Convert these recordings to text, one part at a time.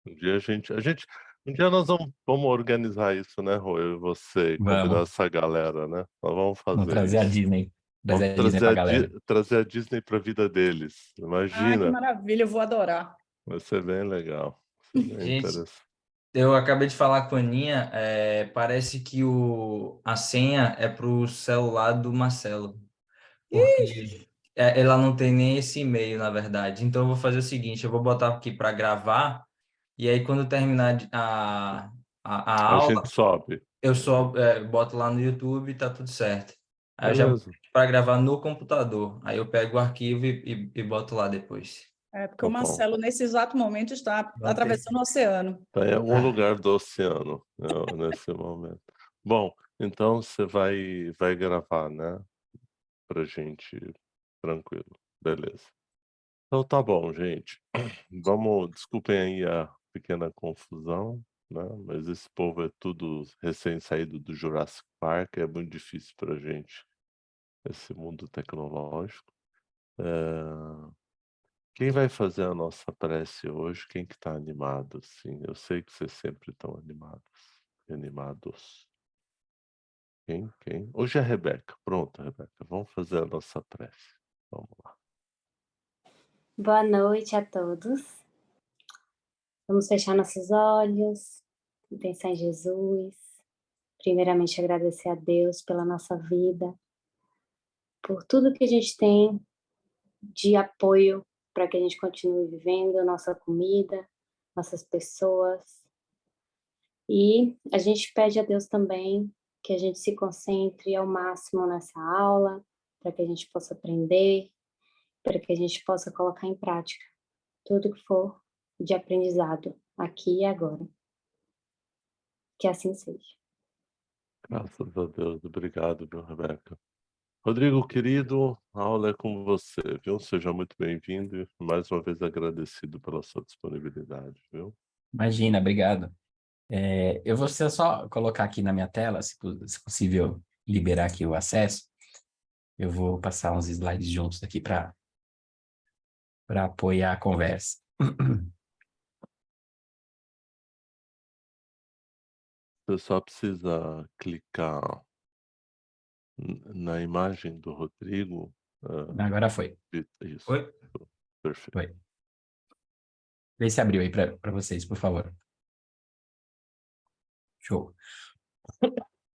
Um dia nós vamos organizar isso, né, Rô? Eu e você, convidar Vamos, essa galera, né? Nós vamos vamos fazer trazer a isso. Disney. Vamos Trazer a Disney pra galera. trazer a Disney para a vida deles. Ah, que Imagina, maravilha, eu vou adorar. vai ser bem legal. Vai ser bem Gente, interessante. eu acabei de falar com a Aninha, parece que a senha é pro celular do Marcelo, porque ela não tem nem esse e-mail, na verdade. Então eu vou fazer o seguinte, eu vou botar aqui para gravar, e aí quando terminar a A aula, gente sobe. eu só boto lá no YouTube e tá tudo certo. Aí eu já boto Beleza, para gravar no computador, aí eu pego o arquivo e boto lá depois. É porque tá o bom. Marcelo, nesse exato momento, está Não tem. atravessando o oceano. Tá em algum Ah, lugar do oceano, né, nesse momento. Bom, então você vai gravar, né? Pra gente, tranquilo. Beleza. Então tá bom, gente. Desculpem aí a pequena confusão, né? Mas esse povo é tudo recém-saído do Jurassic Park, é muito difícil pra gente esse mundo tecnológico. Quem vai fazer a nossa prece hoje? Quem que tá animado, assim? Eu sei que vocês sempre estão animados. Quem? Hoje é a Rebeca. Pronto, Rebeca, vamos fazer a nossa prece. Vamos lá. Boa noite a todos. Vamos fechar nossos olhos e pensar em Jesus. Primeiramente, agradecer a Deus pela nossa vida, por tudo que a gente tem de apoio para que a gente continue vivendo, nossa comida, nossas pessoas. E a gente pede a Deus também que a gente se concentre ao máximo nessa aula, para que a gente possa aprender, para que a gente possa colocar em prática tudo que for de aprendizado aqui e agora. Que assim seja. Graças a Deus, obrigado, viu, Rebeca. Rodrigo, querido, a aula é com você, viu? Seja muito bem-vindo e mais uma vez agradecido pela sua disponibilidade, viu? Imagina, obrigado. Eu vou só colocar aqui na minha tela, se possível liberar aqui o acesso. Eu vou passar uns slides juntos aqui para apoiar a conversa. Você só precisa clicar na imagem do Rodrigo. Agora foi. Isso, Oi? perfeito. Foi. Vê se abriu aí para vocês, por favor. Show.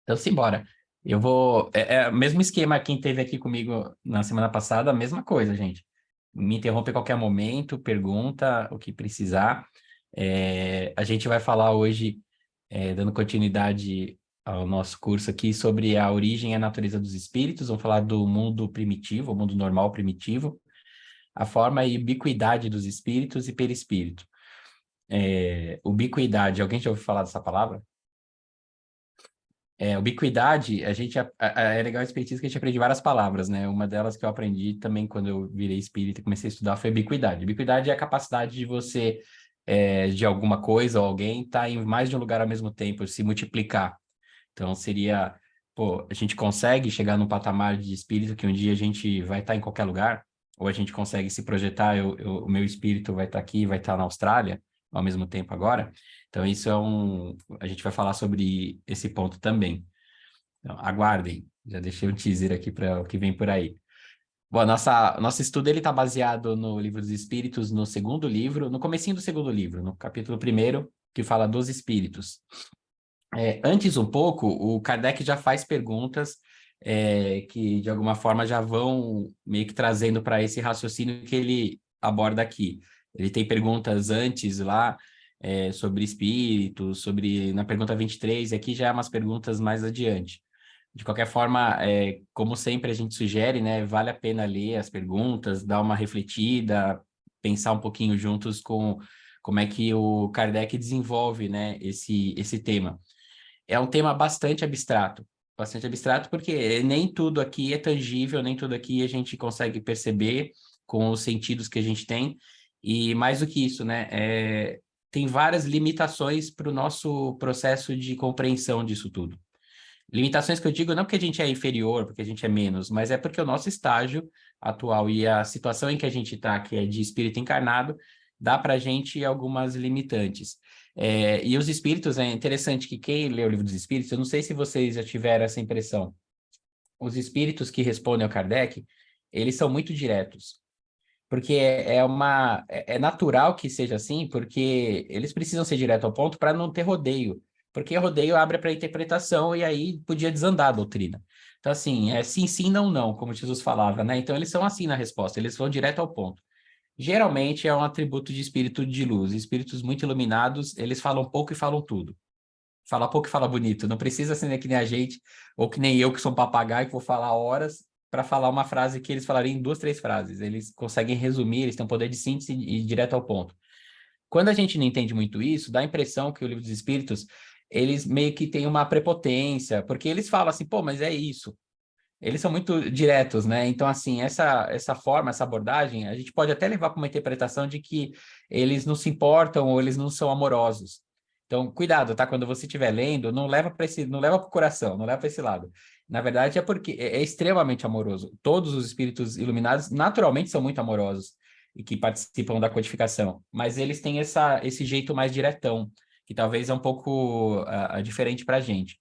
Então, simbora. Eu vou... É o mesmo esquema quem teve aqui comigo na semana passada, a mesma coisa, gente. Me interrompe a qualquer momento, pergunta o que precisar. A gente vai falar hoje, dando continuidade ao nosso curso aqui, sobre a origem e a natureza dos espíritos. Vamos falar do mundo primitivo, o mundo normal primitivo, a forma e ubiquidade dos espíritos e perispírito. Ubiquidade, alguém já ouviu falar dessa palavra? Ubiquidade, é legal o espiritismo que a gente aprende várias palavras, né? Uma delas que eu aprendi também quando eu virei espírita e comecei a estudar foi ubiquidade. Ubiquidade é a capacidade de você, de alguma coisa ou alguém, estar em mais de um lugar ao mesmo tempo, se multiplicar. Então, seria, pô, a gente consegue chegar num patamar de espírito que um dia a gente vai estar em qualquer lugar, ou a gente consegue se projetar, o meu espírito vai estar aqui, vai estar na Austrália, ao mesmo tempo agora. Então, isso a gente vai falar sobre esse ponto também. Então, aguardem, já deixei um teaser aqui para o que vem por aí. Bom, nosso estudo ele está baseado no Livro dos Espíritos, no segundo livro, no comecinho do segundo livro, no capítulo 1º, que fala dos espíritos. Antes um pouco, o Kardec já faz perguntas que, de alguma forma, já vão meio que trazendo para esse raciocínio que ele aborda aqui. Ele tem perguntas antes lá sobre espíritos, na pergunta 23, e aqui já é umas perguntas mais adiante. De qualquer forma, como sempre a gente sugere, né, vale a pena ler as perguntas, dar uma refletida, pensar um pouquinho juntos com como é que o Kardec desenvolve, né, esse tema. É um tema bastante abstrato porque nem tudo aqui é tangível, nem tudo aqui a gente consegue perceber com os sentidos que a gente tem, e mais do que isso, né, tem várias limitações para o nosso processo de compreensão disso tudo. Limitações que eu digo não porque a gente é inferior, porque a gente é menos, mas é porque o nosso estágio atual e a situação em que a gente está, que é de espírito encarnado, dá para a gente algumas limitantes. E os espíritos, é interessante que quem lê o Livro dos Espíritos, eu não sei se vocês já tiveram essa impressão, os espíritos que respondem ao Kardec, eles são muito diretos. Porque é natural que seja assim, porque eles precisam ser direto ao ponto para não ter rodeio. Porque rodeio abre para interpretação e aí podia desandar a doutrina. Então, assim, é sim, sim, não, não, como Jesus falava, né? Então, eles são assim na resposta, eles vão direto ao ponto. Geralmente é um atributo de espírito de luz. Espíritos muito iluminados, eles falam pouco e falam tudo. Fala pouco e fala bonito. Não precisa ser que nem a gente, ou que nem eu, que sou um papagaio, que vou falar horas para falar uma frase que eles falariam em 2, 3 frases. Eles conseguem resumir, eles têm um poder de síntese e ir direto ao ponto. Quando a gente não entende muito isso, dá a impressão que o Livro dos Espíritos, eles meio que têm uma prepotência, porque eles falam assim, pô, mas é isso. Eles são muito diretos, né? Então, assim, essa forma, essa abordagem, a gente pode até levar para uma interpretação de que eles não se importam ou eles não são amorosos. Então, cuidado, tá? Quando você estiver lendo, não leva para o coração, não leva para esse lado. Na verdade, é porque é extremamente amoroso. Todos os espíritos iluminados, naturalmente, são muito amorosos e que participam da codificação, mas eles têm esse jeito mais diretão, que talvez é um pouco diferente para a gente.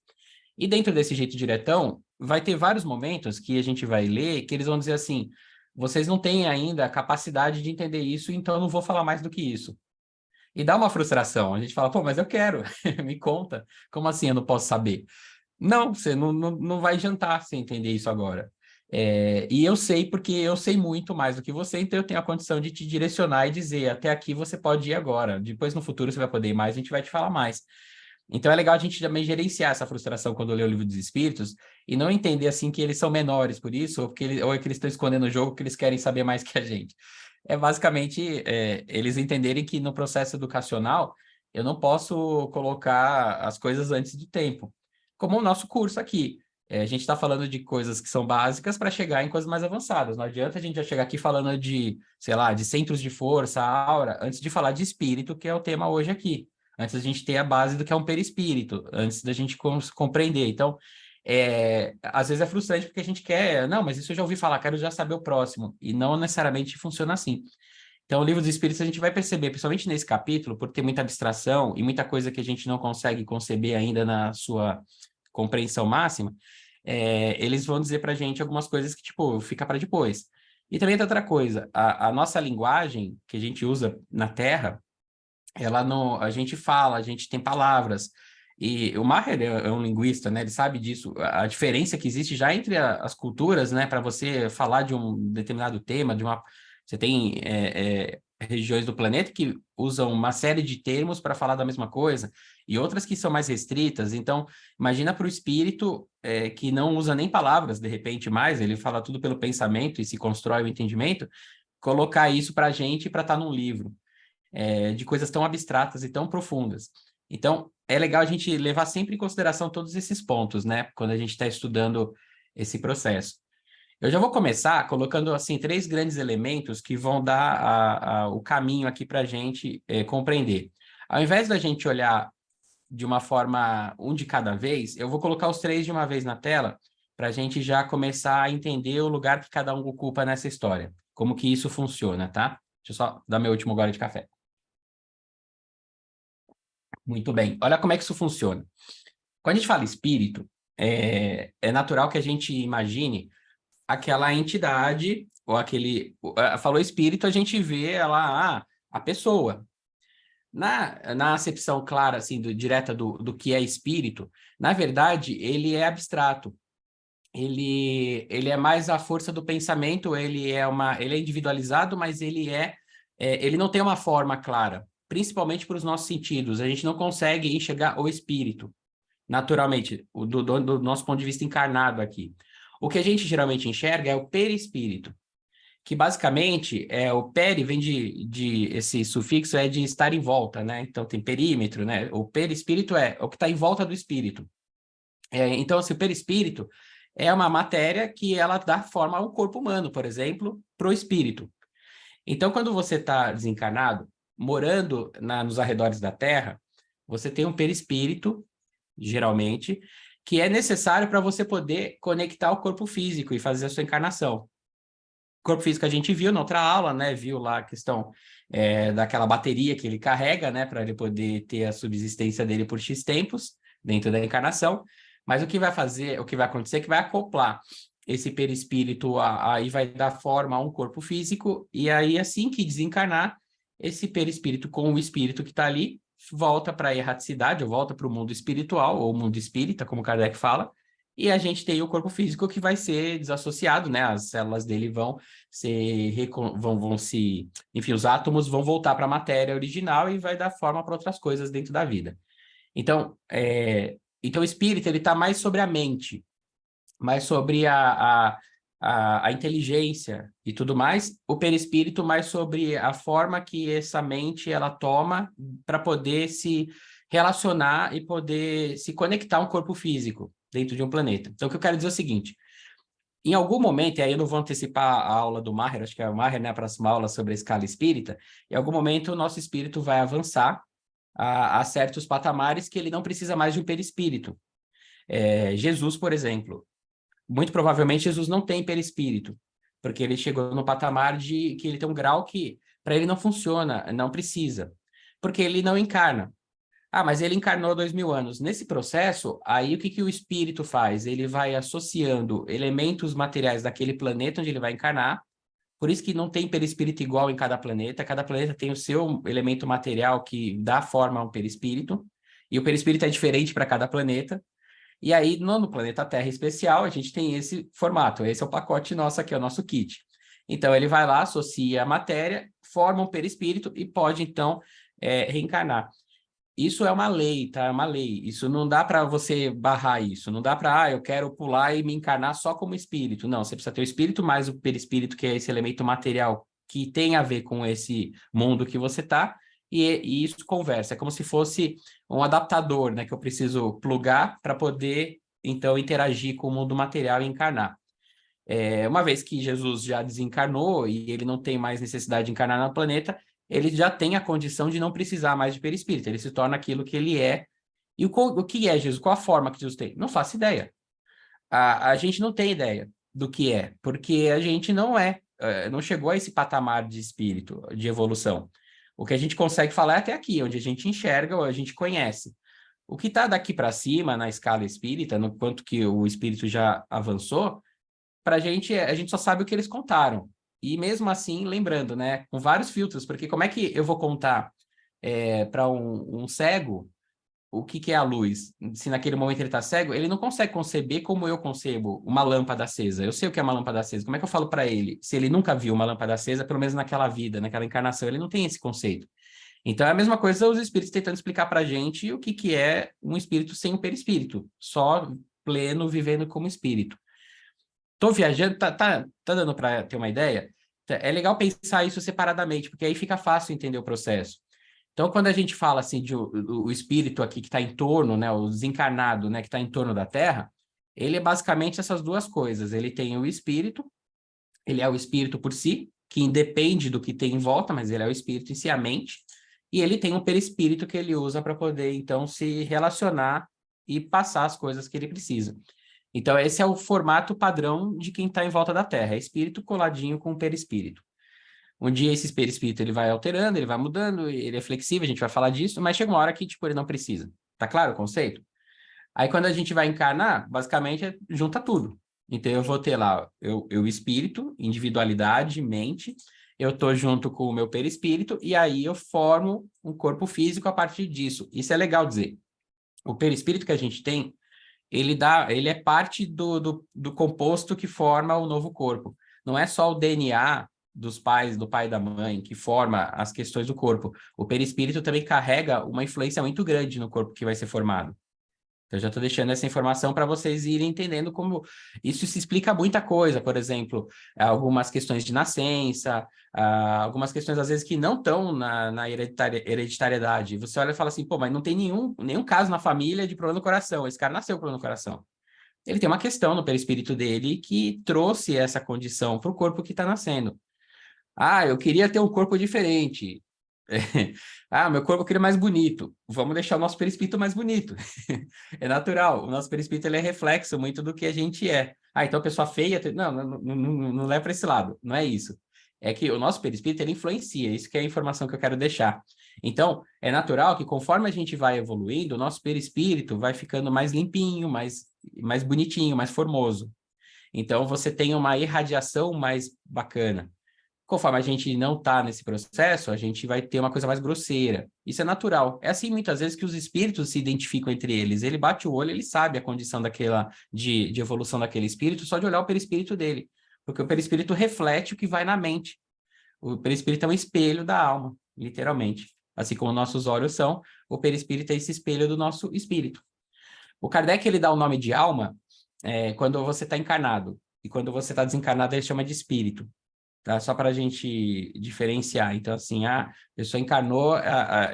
E dentro desse jeito diretão, vai ter vários momentos que a gente vai ler que eles vão dizer assim: vocês não têm ainda a capacidade de entender isso, então eu não vou falar mais do que isso. E dá uma frustração. A gente fala, pô, mas eu quero, me conta. Como assim eu não posso saber? Não, você não vai jantar sem entender isso agora. E eu sei porque eu sei muito mais do que você, então eu tenho a condição de te direcionar e dizer, até aqui você pode ir agora. Depois, no futuro, você vai poder ir mais, a gente vai te falar mais. Então é legal a gente também gerenciar essa frustração quando lê o Livro dos Espíritos e não entender assim que eles são menores por isso, ou é que eles estão escondendo o jogo que eles querem saber mais que a gente. É basicamente eles entenderem que no processo educacional eu não posso colocar as coisas antes do tempo. Como o nosso curso aqui. A gente está falando de coisas que são básicas para chegar em coisas mais avançadas. Não adianta a gente já chegar aqui falando de, sei lá, de centros de força, aura, antes de falar de espírito, que é o tema hoje aqui. Antes da gente ter a base do que é um perispírito, antes da gente compreender. Então, às vezes é frustrante porque a gente quer, não, mas isso eu já ouvi falar, quero já saber o próximo, e não necessariamente funciona assim. Então, o Livro dos Espíritos a gente vai perceber, principalmente nesse capítulo, por ter muita abstração e muita coisa que a gente não consegue conceber ainda na sua compreensão máxima, eles vão dizer para a gente algumas coisas que, tipo, fica para depois. E também tem outra coisa, a nossa linguagem que a gente usa na Terra, ela não, a gente fala, a gente tem palavras, e o Maher é um linguista, né? Ele sabe disso, a diferença que existe já entre as culturas, né? Para você falar de um determinado tema, você tem regiões do planeta que usam uma série de termos para falar da mesma coisa, e outras que são mais restritas. Então, imagina para o espírito que não usa nem palavras, de repente, mais, ele fala tudo pelo pensamento e se constrói o entendimento, colocar isso para a gente para estar num livro. De coisas tão abstratas e tão profundas. Então, é legal a gente levar sempre em consideração todos esses pontos, né? Quando a gente está estudando esse processo. Eu já vou começar colocando, assim, 3 grandes elementos que vão dar o caminho aqui para a gente compreender. Ao invés da gente olhar de uma forma, um de cada vez, eu vou colocar os 3 de uma vez na tela para a gente já começar a entender o lugar que cada um ocupa nessa história. Como que isso funciona, tá? Deixa eu só dar meu último gole de café. Muito bem. Olha como é que isso funciona. Quando a gente fala espírito, é natural que a gente imagine aquela entidade, ou aquele... Falou espírito, a gente vê lá a pessoa. Na acepção clara, assim, direta do que é espírito, na verdade, ele é abstrato. Ele é mais a força do pensamento, ele é individualizado, mas ele não tem uma forma clara, principalmente para os nossos sentidos. A gente não consegue enxergar o espírito, naturalmente, do nosso ponto de vista encarnado aqui. O que a gente geralmente enxerga é o perispírito, que basicamente o peri vem esse sufixo de estar em volta, né? Então tem perímetro, né? O perispírito é o que está em volta do espírito. Então, assim, o perispírito é uma matéria que ela dá forma ao corpo humano, por exemplo, para o espírito. Então, quando você está desencarnado, morando nos arredores da Terra, você tem um perispírito, geralmente, que é necessário para você poder conectar o corpo físico e fazer a sua encarnação. corpo físico a gente viu na outra aula, né? Viu lá a questão daquela bateria que ele carrega, né? Para ele poder ter a subsistência dele por X tempos dentro da encarnação. Mas o que vai acontecer é que vai acoplar esse perispírito aí vai dar forma a um corpo físico, e aí assim que desencarnar, esse perispírito com o espírito que está ali volta para a erraticidade, ou volta para o mundo espiritual, ou mundo espírita, como Kardec fala, e a gente tem o corpo físico que vai ser desassociado, né? As células dele vão se... Enfim, os átomos vão voltar para a matéria original e vai dar forma para outras coisas dentro da vida. Então, o espírito, ele está mais sobre a mente, mais sobre a inteligência e tudo mais, o perispírito mais sobre a forma que essa mente ela toma para poder se relacionar e poder se conectar a um corpo físico dentro de um planeta. Então, o que eu quero dizer é o seguinte, em algum momento, e aí eu não vou antecipar a aula do Maher, acho que é o Maher, né, a próxima aula sobre a escala espírita, em algum momento o nosso espírito vai avançar a certos patamares que ele não precisa mais de um perispírito. Jesus, por exemplo, muito provavelmente Jesus não tem perispírito, porque ele chegou no patamar de que ele tem um grau que para ele não funciona, não precisa, porque ele não encarna. Ah, mas ele encarnou 2000 anos. Nesse processo, aí o que o espírito faz? Ele vai associando elementos materiais daquele planeta onde ele vai encarnar, por isso que não tem perispírito igual em cada planeta tem o seu elemento material que dá forma a um perispírito, e o perispírito é diferente para cada planeta. E aí, no planeta Terra especial, a gente tem esse formato. Esse é o pacote nosso aqui, é o nosso kit. Então, ele vai lá, associa a matéria, forma um perispírito e pode, então, reencarnar. Isso é uma lei, tá? É uma lei. Isso não dá para você barrar isso. Não dá para, eu quero pular e me encarnar só como espírito. Não, você precisa ter o espírito mais o perispírito, que é esse elemento material que tem a ver com esse mundo que você está. E isso conversa. É como se fosse um adaptador, né? Que eu preciso plugar para poder, então, interagir com o mundo material e encarnar. Uma vez que Jesus já desencarnou e ele não tem mais necessidade de encarnar no planeta, ele já tem a condição de não precisar mais de perispírito. Ele se torna aquilo que ele é. E o que é Jesus? Qual a forma que Jesus tem? Não faço ideia. A gente não tem ideia do que é, porque a gente não chegou a esse patamar de espírito, de evolução. O que a gente consegue falar é até aqui, onde a gente enxerga ou a gente conhece. O que está daqui para cima, na escala espírita, no quanto que o espírito já avançou, para a gente só sabe o que eles contaram. E mesmo assim, lembrando, né, com vários filtros, porque como é que eu vou contar para um cego o que é a luz? Se naquele momento ele está cego, ele não consegue conceber como eu concebo uma lâmpada acesa. Eu sei o que é uma lâmpada acesa. Como é que eu falo para ele? Se ele nunca viu uma lâmpada acesa, pelo menos naquela vida, naquela encarnação, ele não tem esse conceito. Então é a mesma coisa os espíritos tentando explicar para a gente o que é um espírito sem um perispírito, só pleno, vivendo como espírito. Tô viajando, tá dando para ter uma ideia? É legal pensar isso separadamente, porque aí fica fácil entender o processo. Então, quando a gente fala assim de o espírito aqui que está em torno, né, o desencarnado, né, que está em torno da Terra, ele é basicamente essas duas coisas. Ele tem o espírito, ele é o espírito por si, que independe do que tem em volta, mas ele é o espírito em si, a mente, e ele tem um perispírito que ele usa para poder, então, se relacionar e passar as coisas que ele precisa. Então, esse é o formato padrão de quem está em volta da Terra, é espírito coladinho com o perispírito. Um dia esse perispírito ele vai alterando, ele vai mudando, ele é flexível, a gente vai falar disso, mas chega uma hora que tipo, ele não precisa. Tá claro o conceito? Aí quando a gente vai encarnar, basicamente junta tudo. Então eu vou ter lá eu espírito, individualidade, mente, eu tô junto com o meu perispírito e aí eu formo um corpo físico a partir disso. Isso é legal dizer. O perispírito que a gente tem, ele é parte do composto que forma o novo corpo. Não é só o DNA dos pais, do pai e da mãe, que forma as questões do corpo. O perispírito também carrega uma influência muito grande no corpo que vai ser formado. Eu já estou deixando essa informação para vocês irem entendendo como isso se explica muita coisa. Por exemplo, algumas questões de nascença, algumas questões, às vezes, que não estão na hereditariedade. Você olha e fala assim, pô, mas não tem nenhum caso na família de problema no coração. Esse cara nasceu com problema no coração. Ele tem uma questão no perispírito dele que trouxe essa condição para o corpo que está nascendo. Ah, eu queria ter um corpo diferente. Meu corpo eu queria mais bonito. Vamos deixar o nosso perispírito mais bonito. É natural. O nosso perispírito ele é reflexo muito do que a gente é. então a pessoa feia... Não leva para esse lado, não é isso. É que o nosso perispírito, ele influencia, isso que é a informação que eu quero deixar. Então, é natural que conforme a gente vai evoluindo, o nosso perispírito vai ficando mais limpinho, mais bonitinho, mais formoso. Então, você tem uma irradiação mais bacana. Conforme a gente não está nesse processo, a gente vai ter uma coisa mais grosseira. Isso é natural. É assim, muitas vezes, que os espíritos se identificam entre eles. Ele bate o olho, ele sabe a condição de evolução daquele espírito só de olhar o perispírito dele. Porque o perispírito reflete o que vai na mente. O perispírito é um espelho da alma, literalmente. Assim como nossos olhos são, o perispírito é esse espelho do nosso espírito. O Kardec, ele dá o nome de alma quando você está encarnado. E quando você está desencarnado, ele chama de espírito. Tá? Só para a gente diferenciar. Então, assim, a pessoa encarnou,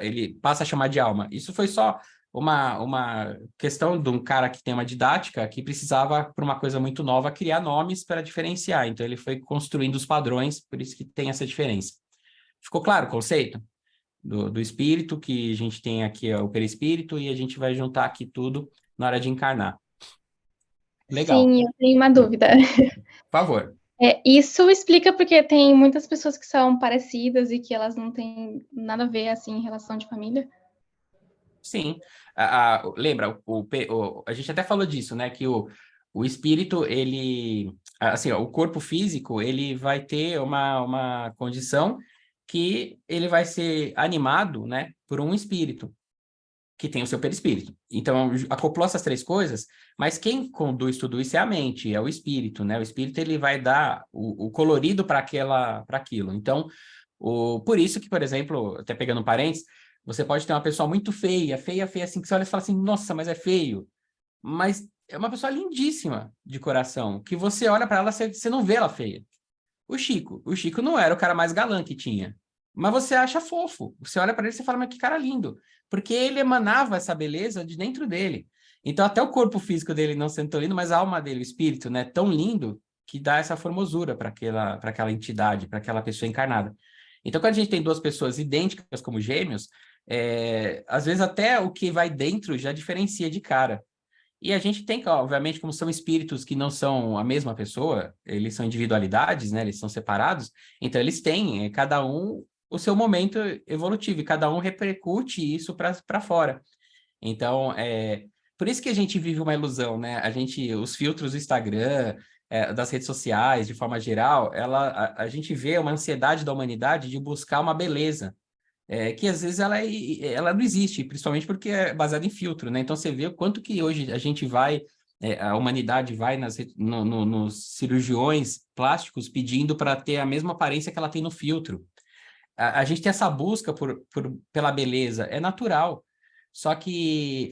ele passa a chamar de alma. Isso foi só uma questão de um cara que tem uma didática que precisava, por uma coisa muito nova, criar nomes para diferenciar. Então, ele foi construindo os padrões, por isso que tem essa diferença. Ficou claro o conceito? Do espírito, que a gente tem aqui o perispírito, e a gente vai juntar aqui tudo na hora de encarnar. Legal. Sim, eu tenho uma dúvida. Por favor. Isso explica porque tem muitas pessoas que são parecidas e que elas não têm nada a ver, assim, em relação de família. Sim. Lembra, a gente até falou disso, né? Que o espírito, ele... Assim, o corpo físico, ele vai ter uma condição que ele vai ser animado, né? Por um espírito, que tem o seu perispírito. Então, acoplou essas três coisas, mas quem conduz tudo isso é a mente, é o espírito, né? O espírito, ele vai dar o colorido para aquilo. Então, por isso que, por exemplo, até pegando um parênteses, você pode ter uma pessoa muito feia, assim, que você olha e fala assim, nossa, mas é feio. Mas é uma pessoa lindíssima de coração, que você olha para ela, você não vê ela feia. O Chico não era o cara mais galã que tinha, mas você acha fofo. Você olha para ele e você fala, mas que cara lindo. Porque ele emanava essa beleza de dentro dele. Então, até o corpo físico dele não sendo tão lindo, mas a alma dele, o espírito, né, tão lindo, que dá essa formosura para aquela entidade, para aquela pessoa encarnada. Então, quando a gente tem duas pessoas idênticas como gêmeos, às vezes até o que vai dentro já diferencia de cara. E a gente tem, obviamente, como são espíritos que não são a mesma pessoa, eles são individualidades, né? Eles são separados, então eles têm, cada um, o seu momento evolutivo, e cada um repercute isso para fora. Então, por isso que a gente vive uma ilusão, né? Os filtros do Instagram, das redes sociais, de forma geral, a gente vê uma ansiedade da humanidade de buscar uma beleza, que às vezes ela não existe, principalmente porque é baseada em filtro, né? Então você vê o quanto que hoje a gente a humanidade vai nos cirurgiões plásticos pedindo para ter a mesma aparência que ela tem no filtro. A gente tem essa busca pela beleza, é natural, só que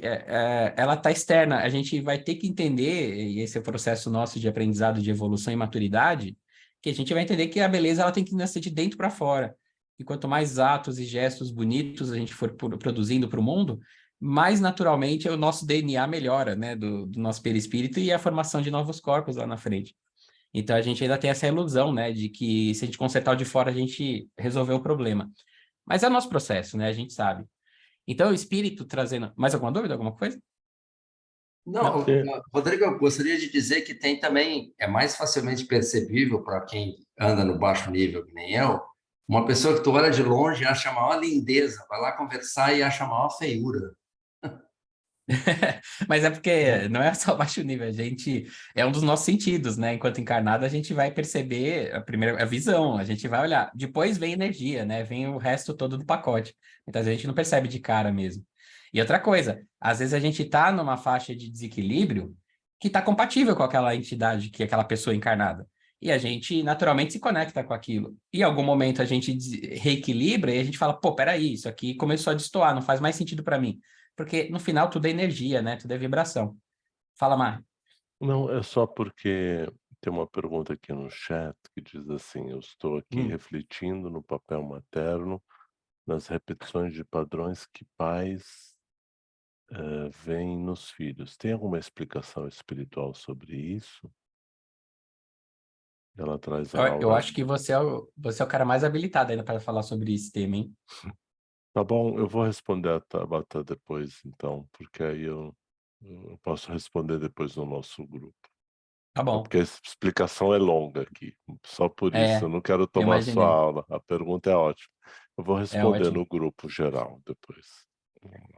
ela está externa. A gente vai ter que entender, e esse é o processo nosso de aprendizado, de evolução e maturidade, que a gente vai entender que a beleza ela tem que nascer de dentro para fora. E quanto mais atos e gestos bonitos a gente for produzindo para o mundo, mais naturalmente o nosso DNA melhora, né, do nosso perispírito, e a formação de novos corpos lá na frente. Então a gente ainda tem essa ilusão, né, de que se a gente consertar o de fora, a gente resolveu o problema. Mas é o nosso processo, né, a gente sabe. Então o espírito trazendo... Mais alguma dúvida, alguma coisa? Não, Sim. Rodrigo, eu gostaria de dizer que tem também, é mais facilmente percebível para quem anda no baixo nível, que nem eu, uma pessoa que tu olha de longe e acha a maior lindeza, vai lá conversar e acha a maior feiura. Mas é porque não é só baixo nível, é um dos nossos sentidos, né? Enquanto encarnado, a gente vai perceber a visão, a gente vai olhar. Depois vem energia, né? Vem o resto todo do pacote. Então a gente não percebe de cara mesmo. E outra coisa, às vezes a gente tá numa faixa de desequilíbrio que está compatível com aquela entidade, que é aquela pessoa encarnada. E a gente naturalmente se conecta com aquilo. E em algum momento a gente reequilibra e a gente fala, pô, peraí, isso aqui começou a destoar, não faz mais sentido para mim. Porque no final tudo é energia, né? Tudo é vibração. Fala, Mar. Não, é só porque tem uma pergunta aqui no chat que diz assim: eu estou aqui refletindo no papel materno, nas repetições de padrões que pais veem nos filhos. Tem alguma explicação espiritual sobre isso? Ela traz a Eu aula. acho que você é o cara mais habilitado ainda para falar sobre esse tema, hein? Tá bom, eu vou responder a Tabata depois, então, porque aí eu posso responder depois no nosso grupo. Tá É bom. porque a explicação é longa aqui. Só por isso. É, Eu não quero eu tomar a sua imaginei. aula. A pergunta é ótima. Eu vou É responder ótimo. no grupo geral depois.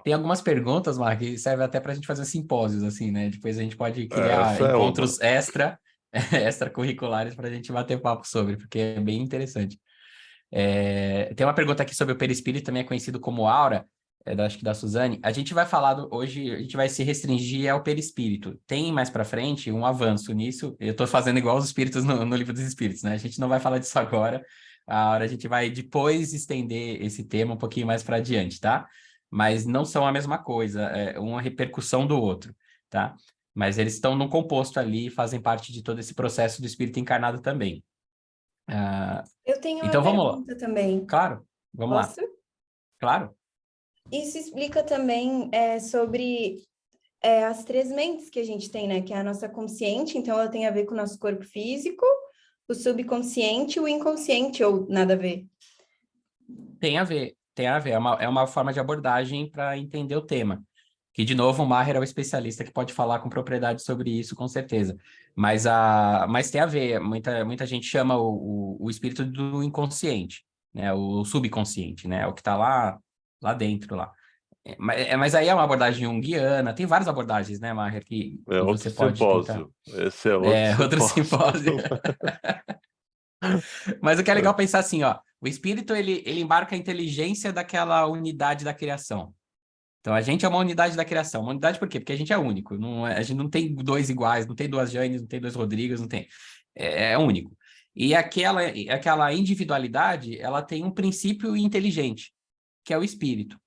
Tem algumas perguntas, Mark, que servem até para a gente fazer simpósios, assim, né? Depois a gente pode criar Essa é uma. encontros extracurriculares para a gente bater papo sobre, porque é bem interessante. Tem uma pergunta aqui sobre o perispírito, também é conhecido como aura, acho que da Suzane. A gente vai falar hoje, a gente vai se restringir ao perispírito. Tem mais para frente um avanço nisso. Eu estou fazendo igual os espíritos no livro dos espíritos, né? A gente não vai falar disso agora. A gente vai depois estender esse tema um pouquinho mais para adiante, tá? Mas não são a mesma coisa, é uma repercussão do outro, tá? Mas eles estão num composto ali, fazem parte de todo esse processo do espírito encarnado também. Eu tenho uma Então vamos lá. pergunta também. Claro, vamos lá. Posso? Claro. Isso explica também sobre as três mentes que a gente tem, né? Que é a nossa consciente, então ela tem a ver com o nosso corpo físico, o subconsciente e o inconsciente, ou nada a ver? Tem a ver, tem a ver. É uma forma de abordagem para entender o tema. Que, de novo, o Maher é o especialista que pode falar com propriedade sobre isso, com certeza. Mas tem a ver. Muita gente chama o espírito do inconsciente, né? O subconsciente, né? O que está lá dentro, lá. Mas aí é uma abordagem junguiana. Tem várias abordagens, né, Maher, que É outro você pode tentar. simpósio. Esse é outro Outro simpósio. Mas o que é legal pensar assim, ó, o espírito ele embarca a inteligência daquela unidade da criação. Então a gente é uma unidade da criação. Uma unidade por quê? Porque a gente é único. A gente não tem dois iguais, não tem duas Janes, não tem dois Rodrigos, não tem. É único. E aquela individualidade, ela tem um princípio inteligente, que é o espírito.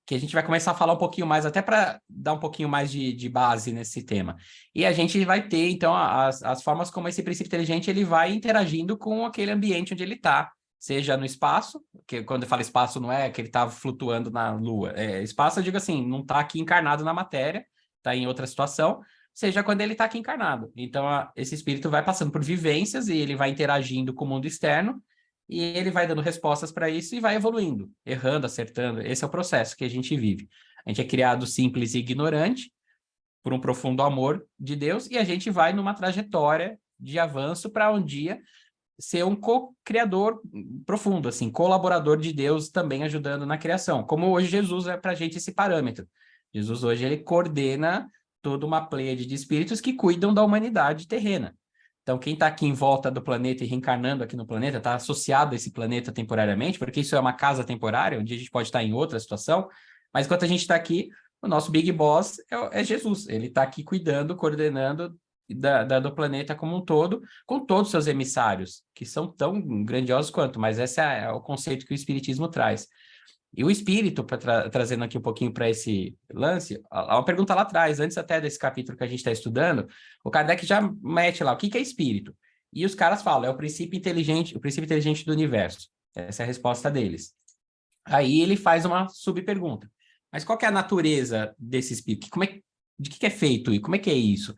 Que a gente vai começar a falar um pouquinho mais, até para dar um pouquinho mais de base nesse tema. E a gente vai ter, então, as formas como esse princípio inteligente ele vai interagindo com aquele ambiente onde ele está, seja no espaço, que quando eu falo espaço não é que ele está flutuando na Lua, espaço eu digo assim, não está aqui encarnado na matéria, está em outra situação, seja quando ele está aqui encarnado. Então, esse espírito vai passando por vivências e ele vai interagindo com o mundo externo, e ele vai dando respostas para isso e vai evoluindo, errando, acertando. Esse é o processo que a gente vive. A gente é criado simples e ignorante por um profundo amor de Deus e a gente vai numa trajetória de avanço para um dia ser um co-criador profundo, assim, colaborador de Deus também ajudando na criação. Como hoje Jesus é para a gente esse parâmetro. Jesus hoje ele coordena toda uma pleiade de espíritos que cuidam da humanidade terrena. Então, quem está aqui em volta do planeta e reencarnando aqui no planeta, está associado a esse planeta temporariamente, porque isso é uma casa temporária, onde a gente pode estar em outra situação, mas enquanto a gente está aqui, o nosso Big Boss é Jesus. Ele está aqui cuidando, coordenando do planeta como um todo, com todos os seus emissários, que são tão grandiosos quanto, mas esse é o conceito que o Espiritismo traz. E o espírito, trazendo aqui um pouquinho para esse lance, há uma pergunta lá atrás, antes até desse capítulo que a gente está estudando, o Kardec já mete lá, o que é espírito? E os caras falam, é o princípio inteligente do universo. Essa é a resposta deles. Aí ele faz uma subpergunta. Mas qual que é a natureza desse espírito? De que é feito e como é que é isso?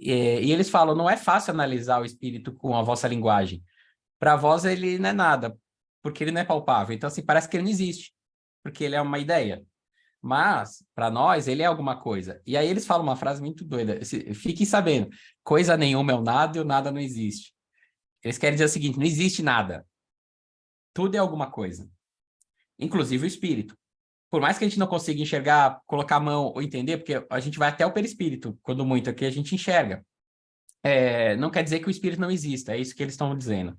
E eles falam, não é fácil analisar o espírito com a vossa linguagem. Para vós ele não é nada, porque ele não é palpável. Então, assim, parece que ele não existe, porque ele é uma ideia. Mas, para nós, ele é alguma coisa. E aí eles falam uma frase muito doida. Fiquem sabendo, coisa nenhuma é o nada e o nada não existe. Eles querem dizer o seguinte, não existe nada. Tudo é alguma coisa. Inclusive o espírito. Por mais que a gente não consiga enxergar, colocar a mão ou entender, porque a gente vai até o perispírito, quando muito aqui a gente enxerga. Não quer dizer que o espírito não exista, é isso que eles estão dizendo.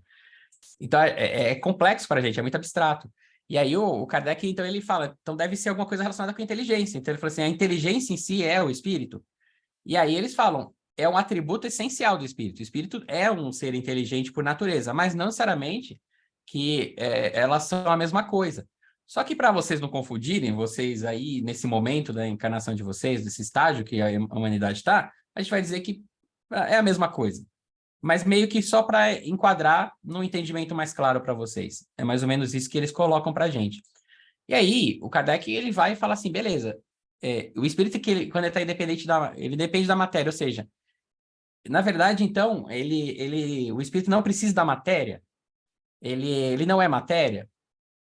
Então, é complexo para a gente, é muito abstrato. E aí o Kardec, então, ele fala, então deve ser alguma coisa relacionada com a inteligência. Então ele fala assim, a inteligência em si é o espírito. E aí eles falam, é um atributo essencial do espírito. O espírito é um ser inteligente por natureza, mas não necessariamente que elas são a mesma coisa. Só que para vocês não confundirem, vocês aí, nesse momento da encarnação de vocês, desse estágio que a humanidade está, a gente vai dizer que é a mesma coisa. Mas meio que só para enquadrar no entendimento mais claro para vocês. É mais ou menos isso que eles colocam para a gente. E aí, o Kardec, ele vai e fala assim, beleza, o espírito, quando ele está independente ele depende da matéria, ou seja, na verdade, então, o espírito não precisa da matéria, ele não é matéria.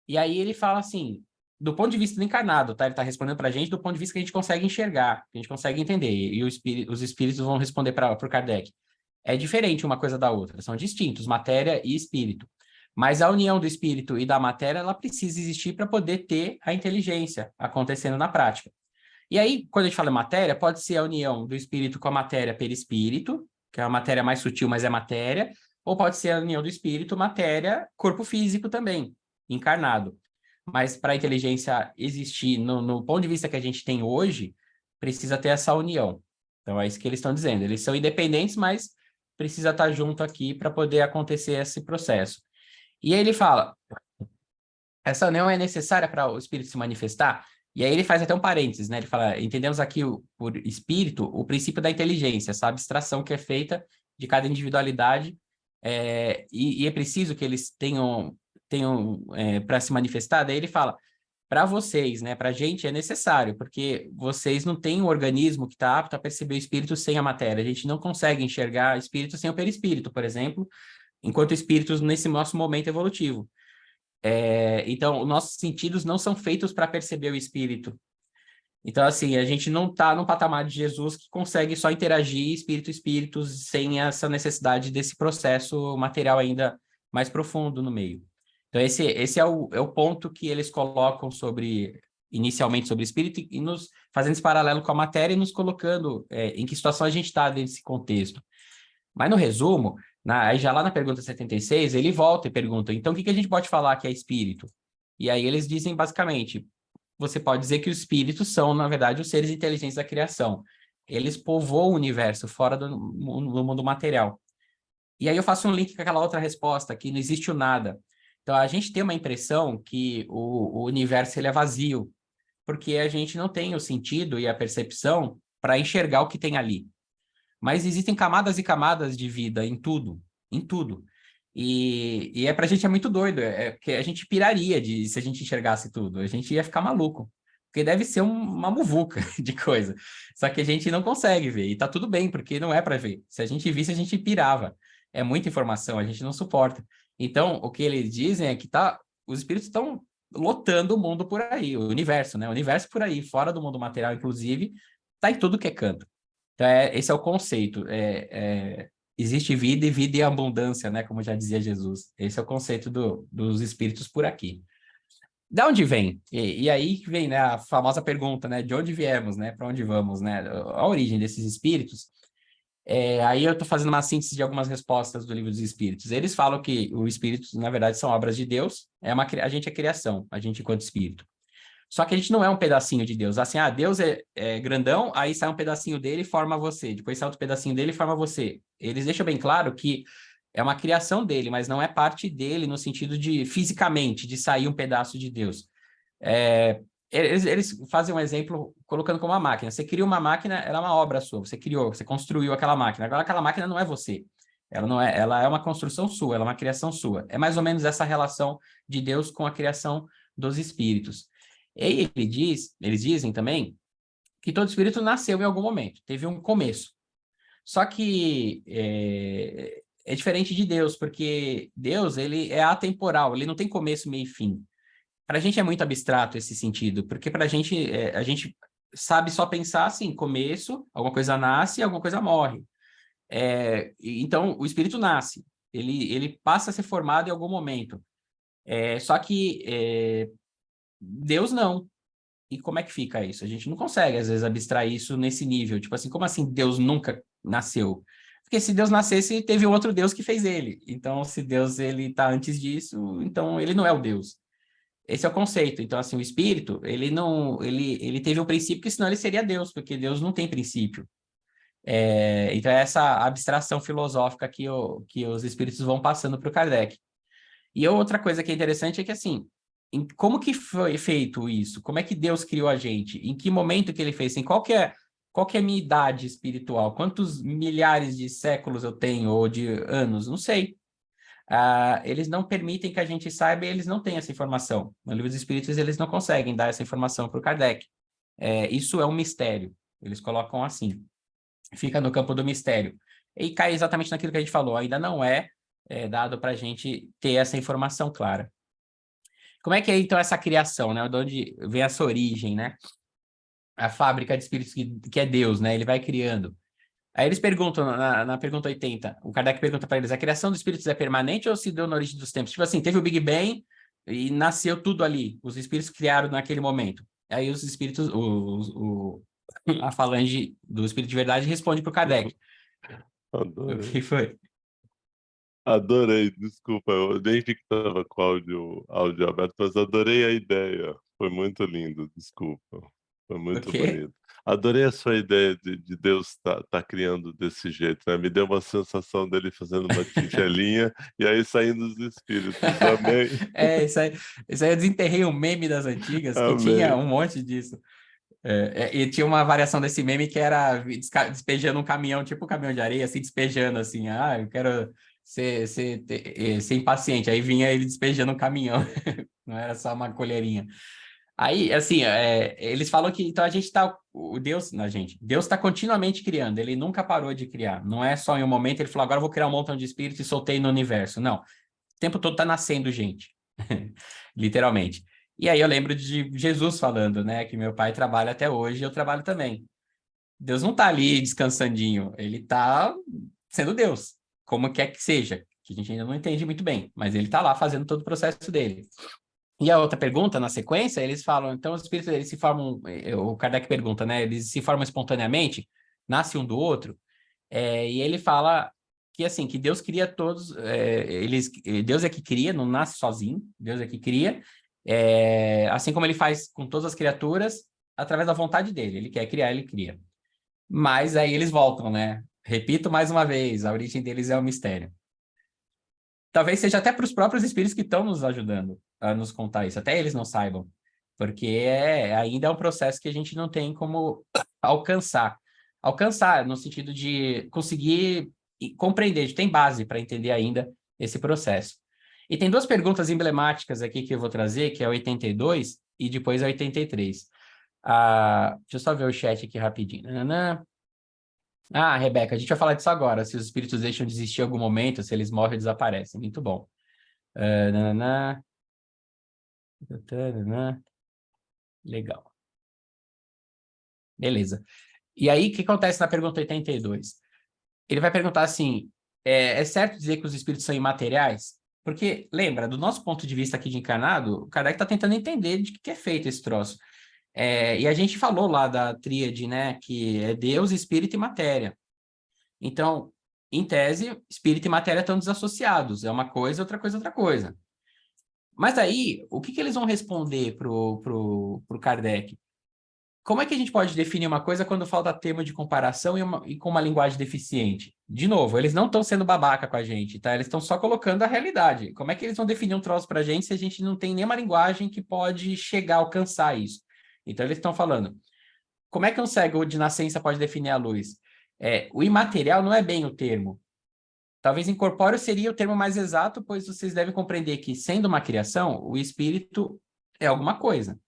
E aí ele fala assim, do ponto de vista do encarnado, tá? Ele está respondendo para a gente do ponto de vista que a gente consegue enxergar, que a gente consegue entender, e os espíritos vão responder para o Kardec. é diferente uma coisa da outra, são distintos, matéria e espírito. Mas a união do espírito e da matéria, ela precisa existir para poder ter a inteligência acontecendo na prática. E aí, quando a gente fala em matéria, pode ser a união do espírito com a matéria perispírito, que é a matéria mais sutil, mas é matéria, ou pode ser a união do espírito, matéria, corpo físico também, encarnado. Mas para a inteligência existir no ponto de vista que a gente tem hoje, precisa ter essa união. Então é isso que eles estão dizendo. Eles são independentes, mas precisa estar junto aqui para poder acontecer esse processo. E aí ele fala, essa união é necessária para o espírito se manifestar? E aí ele faz até um parênteses, né? Ele fala, entendemos aqui por espírito o princípio da inteligência, essa abstração que é feita de cada individualidade, e é preciso que eles tenham para se manifestar. Daí ele fala, para vocês, né? Para a gente é necessário, porque vocês não têm um organismo que está apto a perceber o espírito sem a matéria. A gente não consegue enxergar espírito sem o perispírito, por exemplo, enquanto espíritos nesse nosso momento evolutivo. Então, nossos sentidos não são feitos para perceber o espírito. Então, assim, a gente não está no patamar de Jesus que consegue só interagir espírito-espíritos sem essa necessidade desse processo material ainda mais profundo no meio. Então, esse é o ponto que eles colocam inicialmente sobre o espírito e nos fazendo esse paralelo com a matéria e nos colocando em que situação a gente está desse contexto. Mas no resumo, aí já lá na pergunta 76, ele volta e pergunta, então o que a gente pode falar que é espírito? E aí eles dizem basicamente, você pode dizer que os espíritos são, na verdade, os seres inteligentes da criação. Eles povoam o universo fora do mundo material. E aí eu faço um link com aquela outra resposta, que não existe o nada. Então a gente tem uma impressão que o universo ele é vazio, porque a gente não tem o sentido e a percepção para enxergar o que tem ali. Mas existem camadas e camadas de vida em tudo, em tudo. E pra gente é muito doido, porque a gente piraria se a gente enxergasse tudo, a gente ia ficar maluco, porque deve ser uma muvuca de coisa, só que a gente não consegue ver, e tá tudo bem, porque não é para ver. Se a gente visse, a gente pirava. É muita informação, a gente não suporta. Então, o que eles dizem é que os espíritos estão lotando o mundo por aí, o universo, né? O universo por aí, fora do mundo material, inclusive, tá em tudo que é canto. Então, esse é o conceito. Existe vida e vida em abundância, né? Como já dizia Jesus. Esse é o conceito dos espíritos por aqui. De onde vem? E aí vem, né, a famosa pergunta, né? De onde viemos, né? Para onde vamos, né? A origem desses espíritos. Aí eu estou fazendo uma síntese de algumas respostas do Livro dos Espíritos. Eles falam que os espíritos, na verdade, são obras de Deus. A gente é criação, a gente enquanto espírito. Só que a gente não é um pedacinho de Deus. Assim, Deus é grandão, aí sai um pedacinho dele e forma você. Depois sai outro pedacinho dele e forma você. Eles deixam bem claro que é uma criação dele, mas não é parte dele no sentido de, fisicamente, de sair um pedaço de Deus. Eles fazem um exemplo colocando como uma máquina. Você cria uma máquina, ela é uma obra sua. Você criou, você construiu aquela máquina. Agora, aquela máquina não é você. Ela é uma construção sua, ela é uma criação sua. É mais ou menos essa relação de Deus com a criação dos espíritos. E eles dizem também que todo espírito nasceu em algum momento, teve um começo. Só que é diferente de Deus, porque Deus ele é atemporal, ele não tem começo, meio e fim. Para a gente é muito abstrato esse sentido, porque para a gente sabe só pensar assim, começo, alguma coisa nasce, alguma coisa morre. Então, o espírito nasce, ele passa a ser formado em algum momento. Só que Deus não. E como é que fica isso? A gente não consegue, às vezes, abstrair isso nesse nível. Tipo assim, como assim Deus nunca nasceu? Porque se Deus nascesse, teve outro Deus que fez ele. Então, se Deus ele está antes disso, então ele não é o Deus. Esse é o conceito. Então, assim, o espírito, ele teve um princípio, que senão ele seria Deus, porque Deus não tem princípio. Então, é essa abstração filosófica que os espíritos vão passando para o Kardec. E outra coisa que é interessante é que, assim, como que foi feito isso? Como é que Deus criou a gente? Em que momento que ele fez? Assim, qual que é a minha idade espiritual? Quantos milhares de séculos eu tenho, ou de anos? Não sei. Eles não permitem que a gente saiba, e eles não têm essa informação. No Livro dos Espíritos, eles não conseguem dar essa informação para o Kardec. Isso é um mistério. Eles colocam assim. Fica no campo do mistério. E cai exatamente naquilo que a gente falou. Ainda não é dado para a gente ter essa informação clara. Como é que é, então, essa criação, né? De onde vem essa origem, né? A fábrica de espíritos que é Deus, né? Ele vai criando. Aí eles perguntam, na pergunta 80, o Kardec pergunta para eles, a criação dos espíritos é permanente ou se deu na origem dos tempos? Tipo assim, teve o Big Bang e nasceu tudo ali. Os espíritos criaram naquele momento. Aí os espíritos, a falange do espírito de verdade responde para o Kardec. O Adorei. que foi? Adorei, desculpa, eu nem vi que estava com áudio aberto, mas adorei a ideia. Foi muito lindo, desculpa. Foi muito quê? bonito. Adorei a sua ideia de Deus tá criando desse jeito, né? Me deu uma sensação dele fazendo uma tigelinha e aí saindo os espíritos. Amei, Isso aí eu desenterrei um meme das antigas que tinha amei. um monte disso. E tinha uma variação desse meme que era despejando um caminhão, tipo um caminhão de areia, assim, despejando, assim, eu quero ser impaciente. Aí vinha ele despejando um caminhão, não era só uma colherinha. Aí, assim, eles falam que, então a gente tá, Deus está continuamente criando, ele nunca parou de criar, não é só em um momento, ele falou, agora eu vou criar um montão de espíritos e soltei no universo, não. O tempo todo tá nascendo gente, literalmente. E aí eu lembro de Jesus falando, né, que meu pai trabalha até hoje e eu trabalho também. Deus não tá ali descansandinho, ele tá sendo Deus, como quer que seja, que a gente ainda não entende muito bem, mas ele tá lá fazendo todo o processo dele. E a outra pergunta, na sequência, eles falam, então os espíritos, eles se formam, o Kardec pergunta, né, eles se formam espontaneamente, nascem um do outro, e ele fala que, assim, que Deus cria todos, Deus é que cria, não nasce sozinho, Deus é que cria, assim como ele faz com todas as criaturas, através da vontade dele, ele quer criar, ele cria. Mas aí eles voltam, né? Repito mais uma vez, a origem deles é um mistério. Talvez seja até para os próprios espíritos que estão nos ajudando a nos contar isso, até eles não saibam, porque ainda é um processo que a gente não tem como alcançar. Alcançar no sentido de conseguir compreender, tem base para entender ainda esse processo. E tem duas perguntas emblemáticas aqui que eu vou trazer, que é a 82 e depois a 83. Deixa eu só ver o chat aqui rapidinho. Rebeca, a gente vai falar disso agora, se os espíritos deixam de existir em algum momento, se eles morrem ou desaparecem. Muito bom. Legal. Beleza. E aí, o que acontece na pergunta 82? Ele vai perguntar assim, é certo dizer que os espíritos são imateriais? Porque, lembra, do nosso ponto de vista aqui de encarnado, o Kardec está tentando entender de que é feito esse troço. E a gente falou lá da tríade, né, que é Deus, Espírito e Matéria. Então, em tese, Espírito e Matéria estão desassociados. É uma coisa, outra coisa, outra coisa. Mas aí, o que eles vão responder pro Kardec? Como é que a gente pode definir uma coisa quando falta termo de comparação e com uma linguagem deficiente? De novo, eles não estão sendo babaca com a gente, tá? Eles estão só colocando a realidade. Como é que eles vão definir um troço para a gente se a gente não tem nenhuma linguagem que pode chegar a alcançar isso? Então, eles estão falando, como é que um cego de nascença pode definir a luz? O imaterial não é bem o termo. Talvez incorpóreo seria o termo mais exato, pois vocês devem compreender que, sendo uma criação, o espírito é alguma coisa.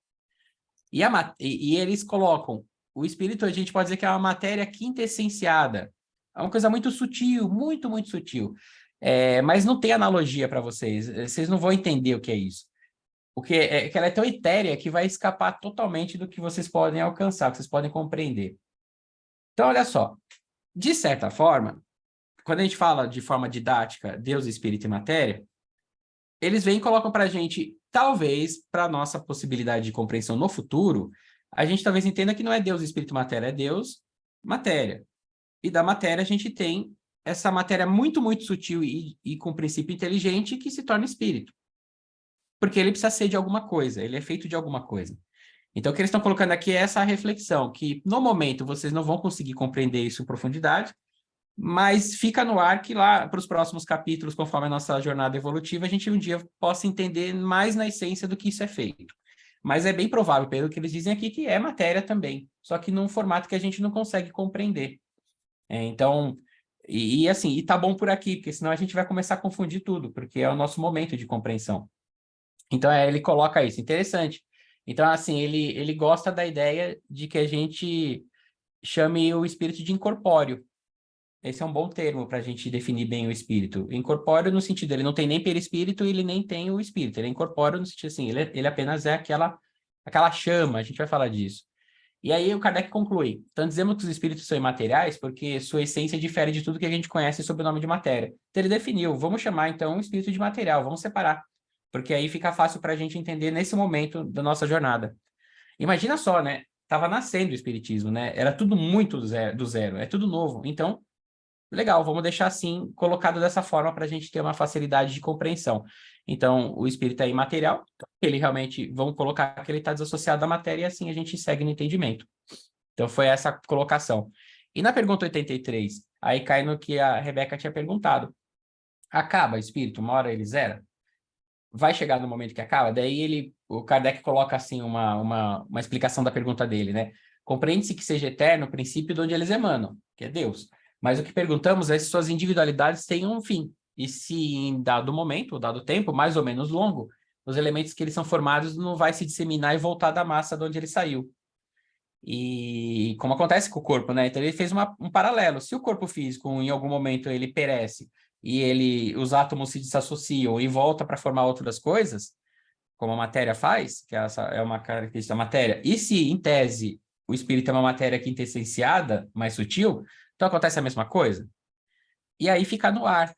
E eles colocam, o espírito a gente pode dizer que é uma matéria quintessenciada. É uma coisa muito sutil, muito, muito sutil. Mas não tem analogia para vocês. Vocês não vão entender o que é isso. Que ela é tão etérea que vai escapar totalmente do que vocês podem alcançar, que vocês podem compreender. Então, olha só. De certa forma, quando a gente fala de forma didática, Deus, Espírito e Matéria, eles vêm e colocam para a gente, talvez, para a nossa possibilidade de compreensão no futuro, a gente talvez entenda que não é Deus, Espírito e Matéria, é Deus, Matéria. E da matéria a gente tem essa matéria muito, muito sutil e com princípio inteligente que se torna espírito. Porque ele precisa ser de alguma coisa, ele é feito de alguma coisa. Então, o que eles estão colocando aqui é essa reflexão, que no momento vocês não vão conseguir compreender isso em profundidade, mas fica no ar que lá para os próximos capítulos, conforme a nossa jornada evolutiva, a gente um dia possa entender mais na essência do que isso é feito. Mas é bem provável, pelo que eles dizem aqui, que é matéria também, só que num formato que a gente não consegue compreender. Então, assim, e tá bom por aqui, porque senão a gente vai começar a confundir tudo, porque é o nosso momento de compreensão. Então, ele coloca isso, interessante. Então, assim, ele gosta da ideia de que a gente chame o espírito de incorpóreo. Esse é um bom termo para a gente definir bem o espírito. Incorpóreo no sentido, ele não tem nem perispírito, ele nem tem o espírito. Ele é incorpóreo no sentido assim, ele apenas é aquela chama, a gente vai falar disso. E aí o Kardec conclui, então dizemos que os espíritos são imateriais porque sua essência difere de tudo que a gente conhece sob o nome de matéria. Então ele definiu, vamos chamar então o espírito de material, vamos separar, porque aí fica fácil para a gente entender nesse momento da nossa jornada. Imagina só, né? Estava nascendo o espiritismo, né? Era tudo muito do zero, é tudo novo. Então, legal, vamos deixar assim, colocado dessa forma para a gente ter uma facilidade de compreensão. Então, o espírito é imaterial, ele realmente, vamos colocar que ele está desassociado da matéria e assim a gente segue no entendimento. Então, foi essa colocação. E na pergunta 83, aí cai no que a Rebeca tinha perguntado. Acaba o espírito, uma hora ele zera? Vai chegar no momento que acaba? Daí o Kardec coloca assim uma explicação da pergunta dele, né? Compreende-se que seja eterno o princípio de onde eles emanam, que é Deus. Mas o que perguntamos é se suas individualidades têm um fim. E se em dado momento, ou dado tempo, mais ou menos longo, os elementos que eles são formados não vai se disseminar e voltar da massa de onde ele saiu. E como acontece com o corpo, né? Então ele fez um paralelo. Se o corpo físico, em algum momento, ele perece e os átomos se desassociam e volta para formar outras coisas, como a matéria faz, que essa é uma característica da matéria, e se, em tese, o espírito é uma matéria quintessenciada, mais sutil, então acontece a mesma coisa. E aí fica no ar.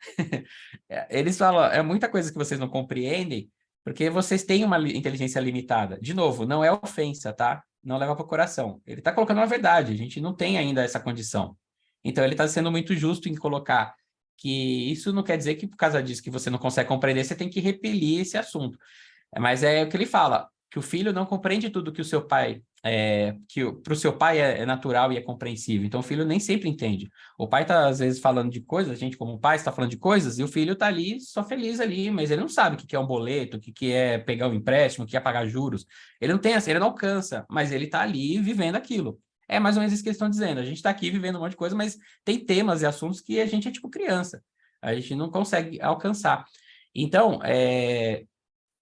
Eles falam, é muita coisa que vocês não compreendem, porque vocês têm uma inteligência limitada. De novo, não é ofensa, tá? Não leva para o coração. Ele está colocando uma verdade, a gente não tem ainda essa condição. Então, ele está sendo muito justo em colocar que isso não quer dizer que, por causa disso que você não consegue compreender, você tem que repelir esse assunto. Mas é o que ele fala, que o filho não compreende tudo que o seu pai... que para o seu pai é natural e é compreensível. Então, o filho nem sempre entende. O pai está, às vezes, falando de coisas, a gente, como pai, está falando de coisas, e o filho está ali, só feliz ali, mas ele não sabe o que é um boleto, o que é pegar um empréstimo, o que é pagar juros. Ele não tem, ele não alcança, mas ele está ali vivendo aquilo. É mais ou menos isso que eles estão dizendo. A gente está aqui vivendo um monte de coisa, mas tem temas e assuntos que a gente é tipo criança. A gente não consegue alcançar. Então,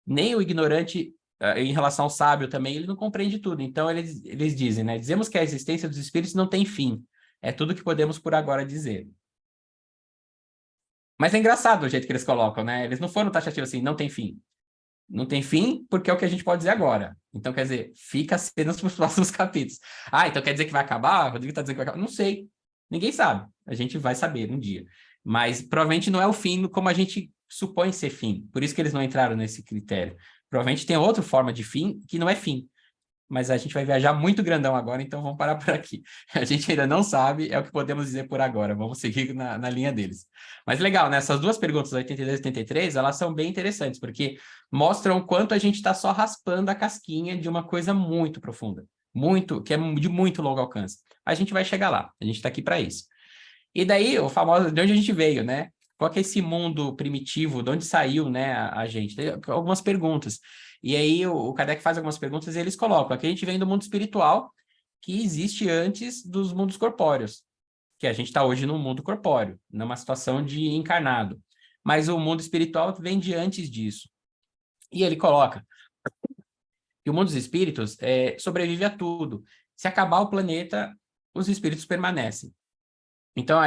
nem o ignorante, em relação ao sábio também, ele não compreende tudo. Então, eles dizem, né? Dizemos que a existência dos espíritos não tem fim. É tudo que podemos por agora dizer. Mas é engraçado o jeito que eles colocam, né? Eles não foram taxativos assim, não tem fim. Não tem fim porque é o que a gente pode dizer agora. Então, quer dizer, fica cenas para os próximos capítulos. Ah, então quer dizer que vai acabar? O Rodrigo está dizendo que vai acabar? Não sei. Ninguém sabe. A gente vai saber um dia. Mas provavelmente não é o fim como a gente supõe ser fim. Por isso que eles não entraram nesse critério. Provavelmente tem outra forma de fim que não é fim. Mas a gente vai viajar muito grandão agora, então vamos parar por aqui. A gente ainda não sabe, é o que podemos dizer por agora. Vamos seguir na linha deles. Mas legal, né? Essas duas perguntas, 82 e 83, elas são bem interessantes, porque mostram o quanto a gente está só raspando a casquinha de uma coisa muito profunda. Que é de muito longo alcance. A gente vai chegar lá, a gente está aqui para isso. E daí, o famoso, de onde a gente veio, né? Qual que é esse mundo primitivo, de onde saiu, né, a gente? Tem algumas perguntas. E aí o Kardec faz algumas perguntas e eles colocam, aqui a gente vem do mundo espiritual, que existe antes dos mundos corpóreos, que a gente está hoje no mundo corpóreo, numa situação de encarnado. Mas o mundo espiritual vem de antes disso. E ele coloca que o mundo dos espíritos sobrevive a tudo. Se acabar o planeta, os espíritos permanecem. Então,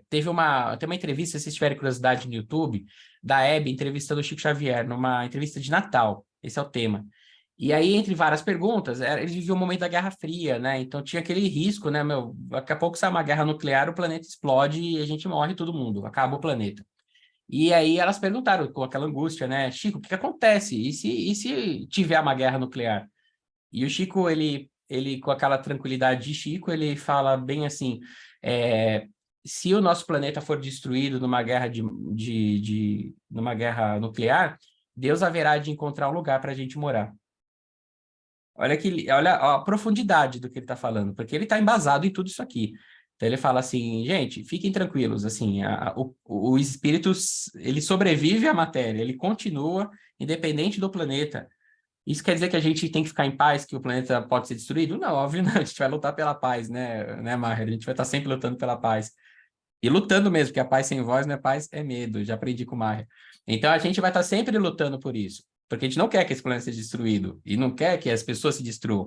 tem uma entrevista, se vocês tiverem curiosidade no YouTube, da Hebe entrevistando o Chico Xavier, numa entrevista de Natal. Esse é o tema. E aí, entre várias perguntas, eles viviam o momento da Guerra Fria, né? Então, tinha aquele risco, né, daqui a pouco sai uma guerra nuclear, o planeta explode e a gente morre todo mundo, acaba o planeta. E aí, elas perguntaram, com aquela angústia, né? Chico, o que acontece? E se tiver uma guerra nuclear? E o Chico, ele com aquela tranquilidade de Chico, ele fala bem assim, se o nosso planeta for destruído numa guerra numa guerra nuclear, Deus haverá de encontrar um lugar para a gente morar. Olha a profundidade do que ele está falando, porque ele está embasado em tudo isso aqui. Então ele fala assim, gente, fiquem tranquilos, assim, o espírito, ele sobrevive à matéria, ele continua independente do planeta. Isso quer dizer que a gente tem que ficar em paz, que o planeta pode ser destruído? Não, óbvio não, a gente vai lutar pela paz, né, Maher? A gente vai estar sempre lutando pela paz. E lutando mesmo, porque a paz sem voz não é paz, é medo, já aprendi com o Maher. Então a gente vai estar sempre lutando por isso, porque a gente não quer que esse planeta seja destruído, e não quer que as pessoas se destruam.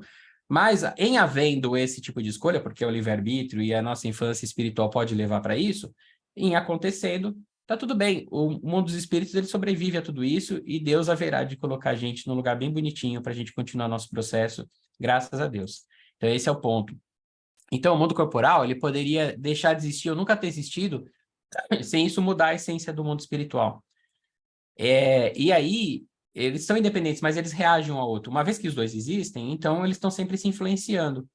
Mas em havendo esse tipo de escolha, porque é o livre-arbítrio e a nossa infância espiritual pode levar para isso, em acontecendo, tá tudo bem. O mundo dos espíritos, ele sobrevive a tudo isso e Deus haverá de colocar a gente num lugar bem bonitinho para a gente continuar nosso processo, graças a Deus. Então, esse é o ponto. Então, o mundo corporal, ele poderia deixar de existir ou nunca ter existido sem isso mudar a essência do mundo espiritual. E aí, eles são independentes, mas eles reagem um ao outro. Uma vez que os dois existem, então eles estão sempre se influenciando.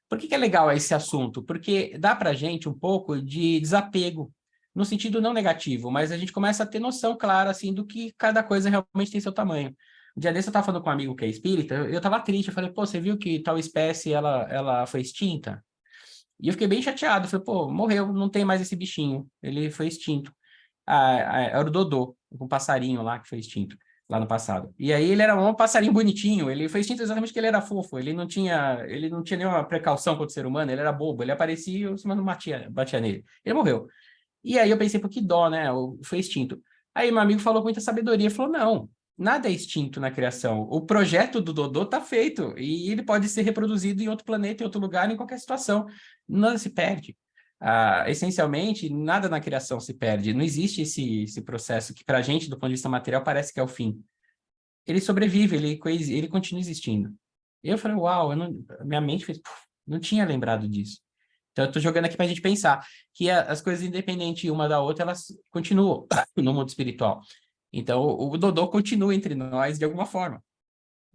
Por que é legal esse assunto? Porque dá para a gente um pouco de desapego, no sentido não negativo, mas a gente começa a ter noção clara, assim, do que cada coisa realmente tem seu tamanho. Um dia desse eu estava falando com um amigo que é espírita, eu estava triste, eu falei, pô, você viu que tal espécie, ela foi extinta? E eu fiquei bem chateado, eu falei, pô, morreu, não tem mais esse bichinho, ele foi extinto. Era o Dodô, um passarinho lá que foi extinto, lá no passado. E aí ele era um passarinho bonitinho, ele foi extinto exatamente porque ele era fofo, ele não tinha nenhuma precaução contra o ser humano, ele era bobo, ele aparecia, mas não batia nele. Ele morreu. E aí eu pensei, pô, que dó, né? Foi extinto. Aí meu amigo falou com muita sabedoria, falou, não, nada é extinto na criação. O projeto do Dodô está feito e ele pode ser reproduzido em outro planeta, em outro lugar, em qualquer situação. Nada se perde. Essencialmente, nada na criação se perde. Não existe esse processo que, para a gente, do ponto de vista material, parece que é o fim. Ele sobrevive, ele continua existindo. E eu falei, uau, minha mente fez, não tinha lembrado disso. Então, eu estou jogando aqui para a gente pensar que as coisas, independentes uma da outra, elas continuam no mundo espiritual. Então, o Dodô continua entre nós de alguma forma.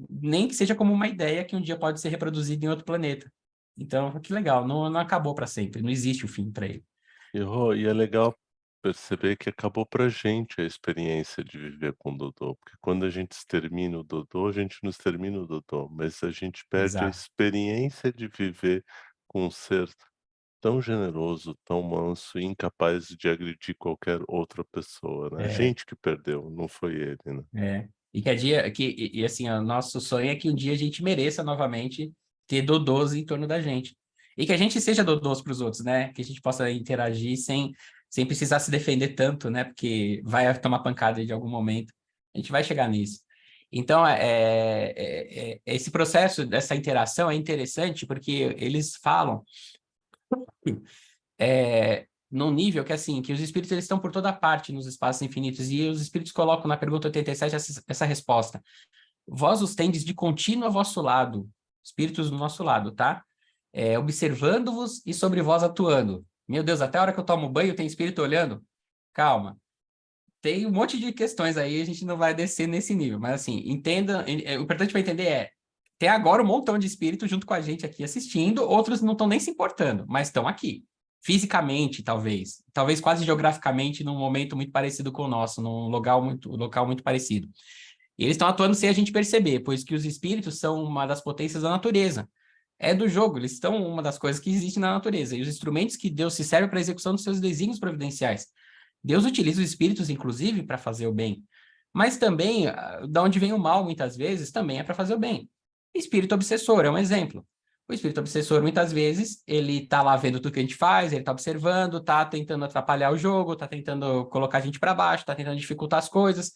Nem que seja como uma ideia que um dia pode ser reproduzida em outro planeta. Então, que legal, não acabou para sempre, não existe o fim para ele. E é legal perceber que acabou pra gente a experiência de viver com o Dodô, porque quando a gente extermina o Dodô, a gente não extermina o Dodô, mas a gente perde a Exato. experiência de viver com um ser tão generoso, tão manso e incapaz de agredir qualquer outra pessoa, né? A gente que perdeu, não foi ele, né? E assim, o nosso sonho é que um dia a gente mereça novamente ter Dodôs em torno da gente. E que a gente seja Dodôs para os outros, né? Que a gente possa interagir sem precisar se defender tanto, né? Porque vai tomar pancada de algum momento. A gente vai chegar nisso. Então, esse processo dessa interação é interessante porque eles falam num nível que, assim, que os espíritos eles estão por toda parte nos espaços infinitos, e os espíritos colocam na pergunta 87 essa resposta. Vós os tendes de contínuo a vosso lado, espíritos do nosso lado, tá? Observando-vos e sobre vós atuando. Meu Deus, até a hora que eu tomo banho tem espírito olhando? Calma. Tem um monte de questões aí, a gente não vai descer nesse nível, mas assim, entenda, o importante para entender tem agora um montão de espíritos junto com a gente aqui assistindo, outros não estão nem se importando, mas estão aqui. Fisicamente, talvez quase geograficamente, num momento muito parecido com o nosso, num local muito parecido. E eles estão atuando sem a gente perceber, pois que os espíritos são uma das potências da natureza. É do jogo, eles estão uma das coisas que existem na natureza. E os instrumentos que Deus se serve para a execução dos seus desígnios providenciais. Deus utiliza os espíritos, inclusive, para fazer o bem. Mas também, da onde vem o mal, muitas vezes, também é para fazer o bem. Espírito obsessor é um exemplo. O espírito obsessor, muitas vezes, ele está lá vendo tudo que a gente faz, ele está observando, está tentando atrapalhar o jogo, está tentando colocar a gente para baixo, está tentando dificultar as coisas.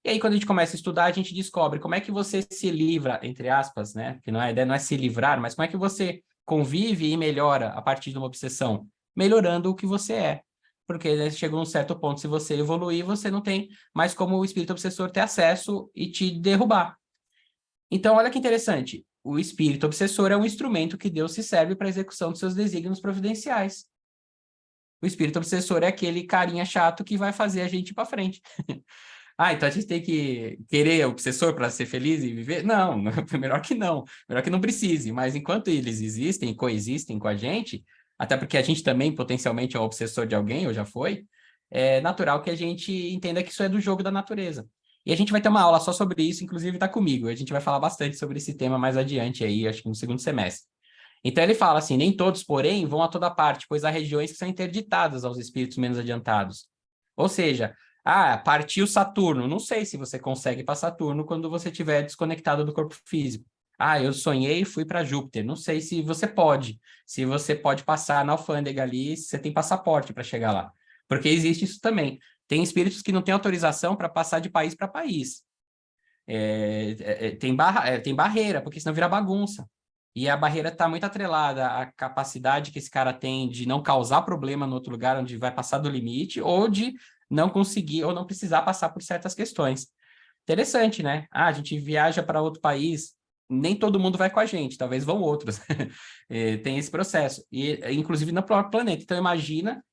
E aí, quando a gente começa a estudar, a gente descobre como é que você se livra, entre aspas, né? Que a ideia não é se livrar, mas como é que você convive e melhora a partir de uma obsessão? Melhorando o que você é. Porque, né, chega um certo ponto, se você evoluir, você não tem mais como o espírito obsessor ter acesso e te derrubar. Então, olha que interessante. O espírito obsessor é um instrumento que Deus se serve para a execução dos seus desígnios providenciais. O espírito obsessor é aquele carinha chato que vai fazer a gente ir para frente. Então a gente tem que querer o obsessor para ser feliz e viver? Não, melhor que não precise. Mas enquanto eles existem e coexistem com a gente, até porque a gente também potencialmente é um obsessor de alguém, ou já foi, é natural que a gente entenda que isso é do jogo da natureza. E a gente vai ter uma aula só sobre isso, inclusive está comigo. A gente vai falar bastante sobre esse tema mais adiante aí, acho que no segundo semestre. Então ele fala assim, nem todos, porém, vão a toda parte, pois há regiões que são interditadas aos espíritos menos adiantados. Ou seja, partiu Saturno. Não sei se você consegue para Saturno quando você estiver desconectado do corpo físico. Eu sonhei e fui para Júpiter. Não sei se você pode. Se você pode passar na alfândega ali, se você tem passaporte para chegar lá. Porque existe isso também. Tem espíritos que não têm autorização para passar de país para país. Tem barreira, porque senão vira bagunça. E a barreira está muito atrelada à capacidade que esse cara tem de não causar problema no outro lugar onde vai passar do limite, ou de não conseguir ou não precisar passar por certas questões. Interessante, né? A gente viaja para outro país, nem todo mundo vai com a gente, talvez vão outros. Tem esse processo, e inclusive no próprio planeta. Então, imagina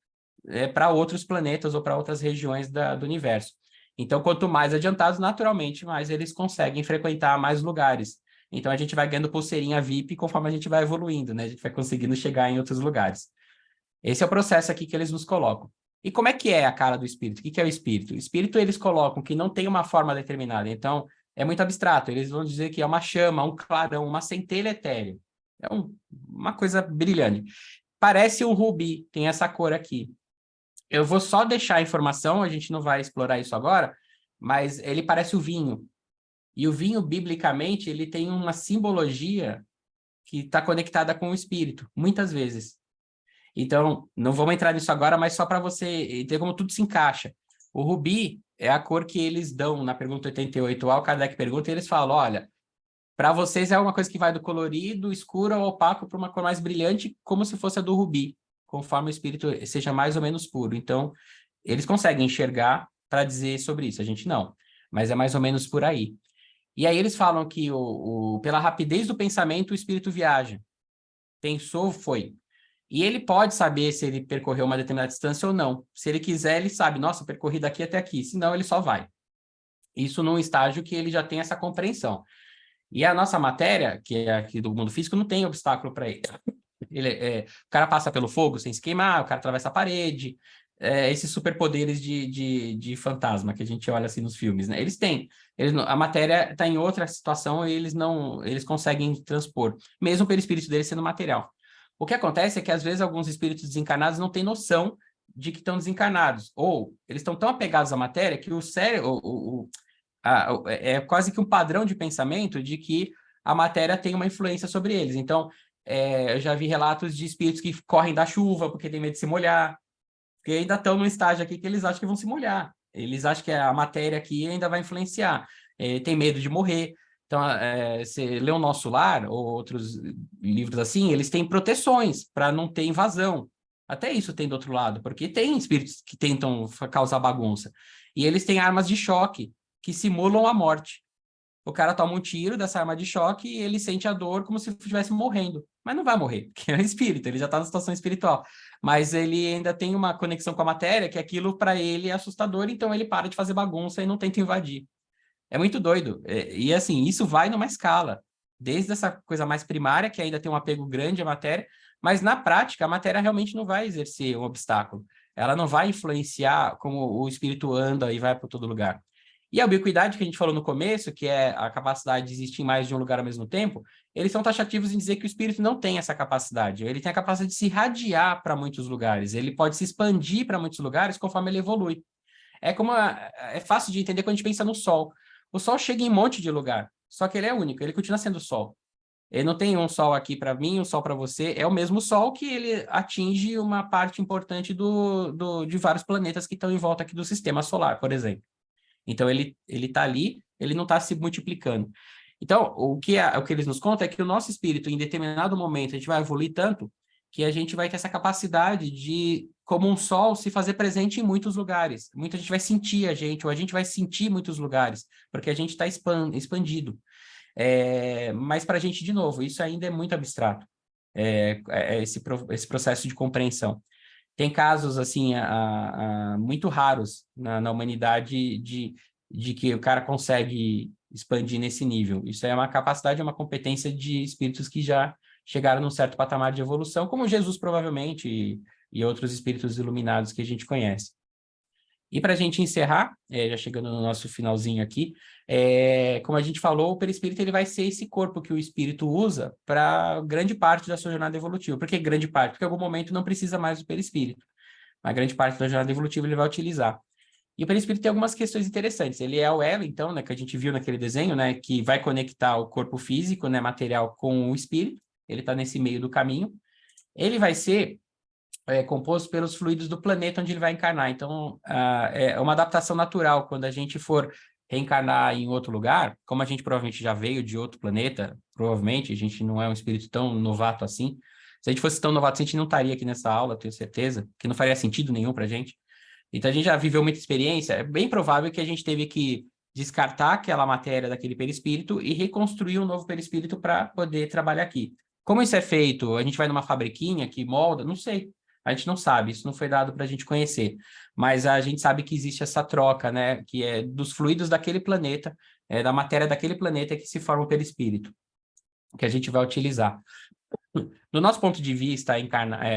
para outros planetas ou para outras regiões do universo. Então, quanto mais adiantados, naturalmente, mais eles conseguem frequentar mais lugares. Então, a gente vai ganhando pulseirinha VIP conforme a gente vai evoluindo, né? A gente vai conseguindo chegar em outros lugares. Esse é o processo aqui que eles nos colocam. E como é que é a cara do espírito? O que é o espírito? O espírito, eles colocam que não tem uma forma determinada. Então, é muito abstrato. Eles vão dizer que é uma chama, um clarão, uma centelha etérea. É uma coisa brilhante. Parece um rubi, tem essa cor aqui. Eu vou só deixar a informação, a gente não vai explorar isso agora, mas ele parece o vinho. E o vinho, biblicamente, ele tem uma simbologia que está conectada com o espírito, muitas vezes. Então, não vamos entrar nisso agora, mas só para você entender como tudo se encaixa. O rubi é a cor que eles dão na pergunta 88. O Kardec pergunta e eles falam, olha, para vocês é uma coisa que vai do colorido, escuro ao opaco para uma cor mais brilhante, como se fosse a do rubi, conforme o espírito seja mais ou menos puro. Então, eles conseguem enxergar para dizer sobre isso, a gente não. Mas é mais ou menos por aí. E aí eles falam que pela rapidez do pensamento o espírito viaja. Pensou, foi. E ele pode saber se ele percorreu uma determinada distância ou não. Se ele quiser, ele sabe, nossa, percorri daqui até aqui. Senão, ele só vai. Isso num estágio que ele já tem essa compreensão. E a nossa matéria, que é aqui do mundo físico, não tem obstáculo para ele. O cara passa pelo fogo sem se queimar, o cara atravessa a parede, esses superpoderes de fantasma que a gente olha assim nos filmes, né? Eles têm. A matéria está em outra situação e eles conseguem transpor, mesmo pelo espírito deles sendo material. O que acontece é que, às vezes, alguns espíritos desencarnados não têm noção de que estão desencarnados, ou eles estão tão apegados à matéria que o cérebro... é quase que um padrão de pensamento de que a matéria tem uma influência sobre eles. Então, eu já vi relatos de espíritos que correm da chuva porque tem medo de se molhar, porque ainda estão num estágio aqui que eles acham que vão se molhar. Eles acham que a matéria aqui ainda vai influenciar. Tem medo de morrer. Então, você lê o Nosso Lar, ou outros livros assim, eles têm proteções para não ter invasão. Até isso tem do outro lado, porque tem espíritos que tentam causar bagunça. E eles têm armas de choque que simulam a morte. O cara toma um tiro dessa arma de choque e ele sente a dor como se estivesse morrendo. Mas não vai morrer, porque é um espírito, ele já está na situação espiritual. Mas ele ainda tem uma conexão com a matéria, que aquilo para ele é assustador, então ele para de fazer bagunça e não tenta invadir. É muito doido. E assim, isso vai numa escala. Desde essa coisa mais primária, que ainda tem um apego grande à matéria, mas na prática a matéria realmente não vai exercer um obstáculo. Ela não vai influenciar como o espírito anda e vai para todo lugar. E a ubiquidade que a gente falou no começo, que é a capacidade de existir em mais de um lugar ao mesmo tempo, eles são taxativos em dizer que o espírito não tem essa capacidade. Ele tem a capacidade de se irradiar para muitos lugares. Ele pode se expandir para muitos lugares conforme ele evolui. É fácil de entender quando a gente pensa no Sol. O Sol chega em um monte de lugar, só que ele é único, ele continua sendo Sol. Ele não tem um Sol aqui para mim, um Sol para você, é o mesmo Sol que ele atinge uma parte importante de vários planetas que estão em volta aqui do sistema solar, por exemplo. Então, ele está ali, ele não está se multiplicando. Então, o que eles nos contam é que o nosso espírito, em determinado momento, a gente vai evoluir tanto que a gente vai ter essa capacidade de, como um sol, se fazer presente em muitos lugares. Muita gente vai sentir a gente, ou a gente vai sentir muitos lugares, porque a gente está expandido. Mas para a gente, de novo, isso ainda é muito abstrato, esse processo de compreensão. Tem casos, assim, muito raros na humanidade de que o cara consegue expandir nesse nível. Isso é uma capacidade, é uma competência de espíritos que já chegaram num certo patamar de evolução, como Jesus, provavelmente, e outros espíritos iluminados que a gente conhece. E para a gente encerrar, já chegando no nosso finalzinho aqui, como a gente falou, o perispírito ele vai ser esse corpo que o espírito usa para grande parte da sua jornada evolutiva. Por que grande parte? Porque em algum momento não precisa mais do perispírito. Mas grande parte da jornada evolutiva ele vai utilizar. E o perispírito tem algumas questões interessantes. Ele é o elo, então, né, que a gente viu naquele desenho, né, que vai conectar o corpo físico, né, material, com o espírito. Ele está nesse meio do caminho. Ele vai ser composto pelos fluidos do planeta onde ele vai encarnar. Então, é uma adaptação natural. Quando a gente for reencarnar em outro lugar, como a gente provavelmente já veio de outro planeta, provavelmente, a gente não é um espírito tão novato assim. Se a gente fosse tão novato assim, a gente não estaria aqui nessa aula, tenho certeza, que não faria sentido nenhum para a gente. Então, a gente já viveu muita experiência. É bem provável que a gente teve que descartar aquela matéria daquele perispírito e reconstruir um novo perispírito para poder trabalhar aqui. Como isso é feito? A gente vai numa fabriquinha que molda? Não sei. A gente não sabe, isso não foi dado para a gente conhecer. Mas a gente sabe que existe essa troca, né? Que é dos fluidos daquele planeta, da matéria daquele planeta que se forma o perispírito, que a gente vai utilizar. Do nosso ponto de vista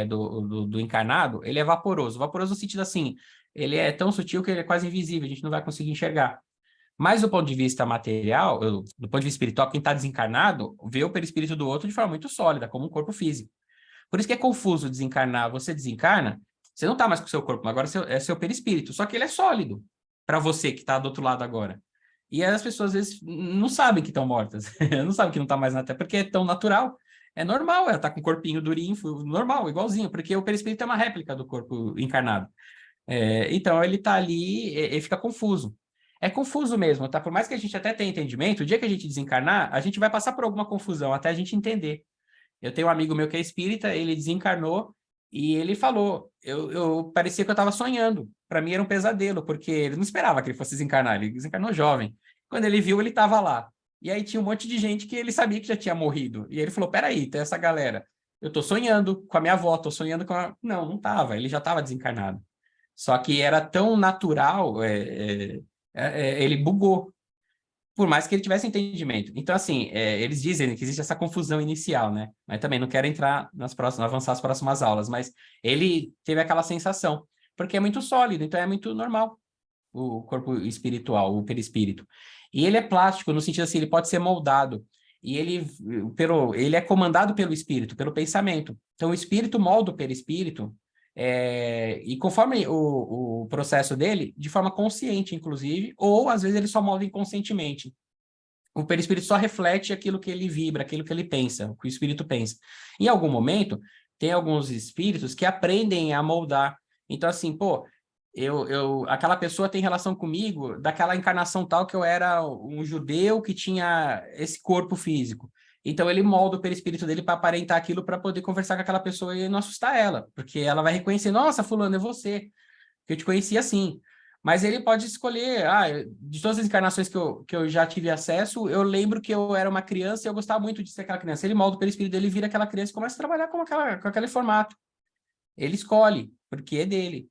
do encarnado, ele é vaporoso. Vaporoso no sentido assim, ele é tão sutil que ele é quase invisível, a gente não vai conseguir enxergar. Mas do ponto de vista material, do ponto de vista espiritual, quem está desencarnado vê o perispírito do outro de forma muito sólida, como um corpo físico. Por isso que é confuso desencarnar. Você desencarna, você não está mais com o seu corpo, agora é seu perispírito. Só que ele é sólido para você que está do outro lado agora. E as pessoas, às vezes, não sabem que estão mortas. Não sabem que não está mais na Terra, porque é tão natural. É normal, ela está com o corpinho durinho, normal, igualzinho, porque o perispírito é uma réplica do corpo encarnado. Então, ele está ali e fica confuso. É confuso mesmo, tá? Por mais que a gente até tenha entendimento, o dia que a gente desencarnar, a gente vai passar por alguma confusão, até a gente entender. Eu tenho um amigo meu que é espírita, ele desencarnou e ele falou, eu parecia que eu estava sonhando. Para mim era um pesadelo, porque ele não esperava que ele fosse desencarnar, ele desencarnou jovem. Quando ele viu, ele estava lá. E aí tinha um monte de gente que ele sabia que já tinha morrido. E ele falou, peraí, tem essa galera. Eu tô sonhando com a minha avó, tô sonhando com a... Não, não estava, ele já estava desencarnado. Só que era tão natural, ele bugou. Por mais que ele tivesse entendimento. Então, assim, eles dizem que existe essa confusão inicial, né? Mas também não quero entrar avançar as próximas aulas, mas ele teve aquela sensação, porque é muito sólido, então é muito normal o corpo espiritual, o perispírito. E ele é plástico, no sentido assim, ele pode ser moldado. E ele é comandado pelo espírito, pelo pensamento. Então, o espírito molda o perispírito, e conforme o processo dele, de forma consciente, inclusive, ou às vezes ele só molda inconscientemente. O perispírito só reflete aquilo que ele vibra, aquilo que ele pensa, o que o espírito pensa. Em algum momento, tem alguns espíritos que aprendem a moldar. Então, assim, pô, aquela pessoa tem relação comigo daquela encarnação tal que eu era um judeu que tinha esse corpo físico. Então, ele molda o perispírito dele para aparentar aquilo para poder conversar com aquela pessoa e não assustar ela, porque ela vai reconhecer, nossa, fulano, é você, que eu te conheci assim. Mas ele pode escolher, de todas as encarnações que eu já tive acesso, eu lembro que eu era uma criança e eu gostava muito de ser aquela criança. Ele molda o perispírito dele, vira aquela criança e começa a trabalhar com aquele formato. Ele escolhe, porque é dele.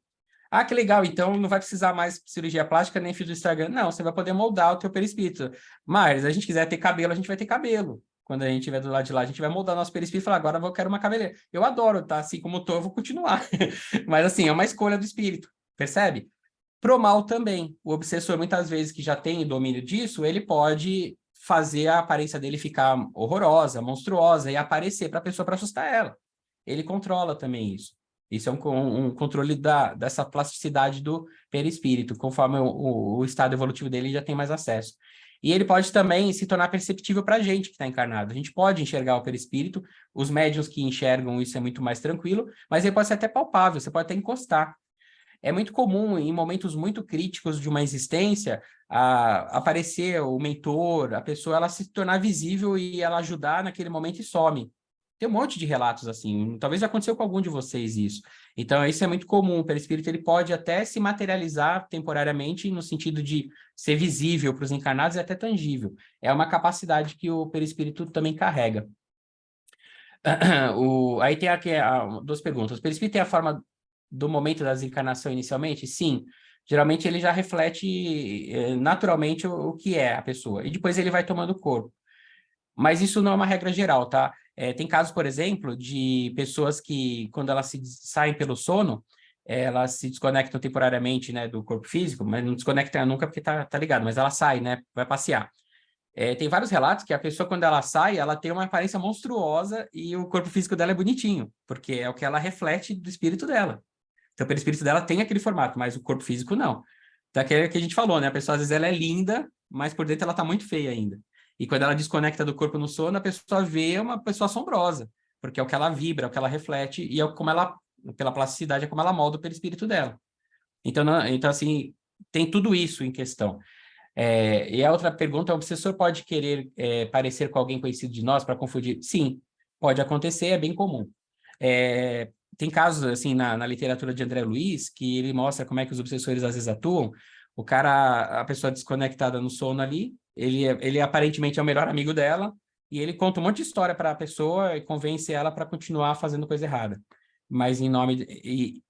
Ah, que legal, então não vai precisar mais cirurgia plástica nem fio do Instagram. Não, você vai poder moldar o teu perispírito. Mas, se a gente quiser ter cabelo, a gente vai ter cabelo. Quando a gente estiver do lado de lá, a gente vai moldar nosso perispírito e falar, agora eu quero uma cabeleira. Eu adoro, tá? Assim como tô, eu vou continuar. Mas, assim, é uma escolha do espírito, percebe? Pro mal também. O obsessor, muitas vezes, que já tem domínio disso, ele pode fazer a aparência dele ficar horrorosa, monstruosa, e aparecer para a pessoa para assustar ela. Ele controla também isso. Isso é um controle dessa plasticidade do perispírito, conforme o estado evolutivo dele já tem mais acesso. E ele pode também se tornar perceptível para a gente que está encarnado. A gente pode enxergar o perispírito, os médiuns que enxergam isso é muito mais tranquilo, mas ele pode ser até palpável, você pode até encostar. É muito comum, em momentos muito críticos de uma existência, aparecer o mentor, a pessoa, ela se tornar visível e ela ajudar naquele momento e some. Tem um monte de relatos assim, talvez já aconteceu com algum de vocês isso. Então, isso é muito comum, o perispírito ele pode até se materializar temporariamente no sentido de ser visível para os encarnados e até tangível. É uma capacidade que o perispírito também carrega. Aí tem aqui duas perguntas. O perispírito tem a forma do momento da desencarnação inicialmente? Sim. Geralmente ele já reflete naturalmente o que é a pessoa, e depois ele vai tomando corpo. Mas isso não é uma regra geral, tá? Tem casos, por exemplo, de pessoas que, quando elas saem pelo sono, elas se desconectam temporariamente, né, do corpo físico, mas não desconectam nunca porque tá ligado, mas ela sai, né, vai passear. Tem vários relatos que a pessoa, quando ela sai, ela tem uma aparência monstruosa e o corpo físico dela é bonitinho, porque é o que ela reflete do espírito dela. Então, o perispírito dela tem aquele formato, mas o corpo físico não. Então, aquele que a gente falou, né? A pessoa, às vezes, ela é linda, mas por dentro ela tá muito feia ainda. E quando ela desconecta do corpo no sono, a pessoa vê uma pessoa assombrosa, porque é o que ela vibra, é o que ela reflete, e é como ela, pela plasticidade, é como ela molda o perispírito dela. Então, assim, tem tudo isso em questão. E a outra pergunta é: o obsessor pode querer parecer com alguém conhecido de nós para confundir? Sim, pode acontecer, é bem comum. Tem casos, assim, na literatura de André Luiz, que ele mostra como é que os obsessores às vezes atuam. O cara, a pessoa desconectada no sono ali, ele aparentemente é o melhor amigo dela, e ele conta um monte de história para a pessoa e convence ela para continuar fazendo coisa errada. Mas em nome...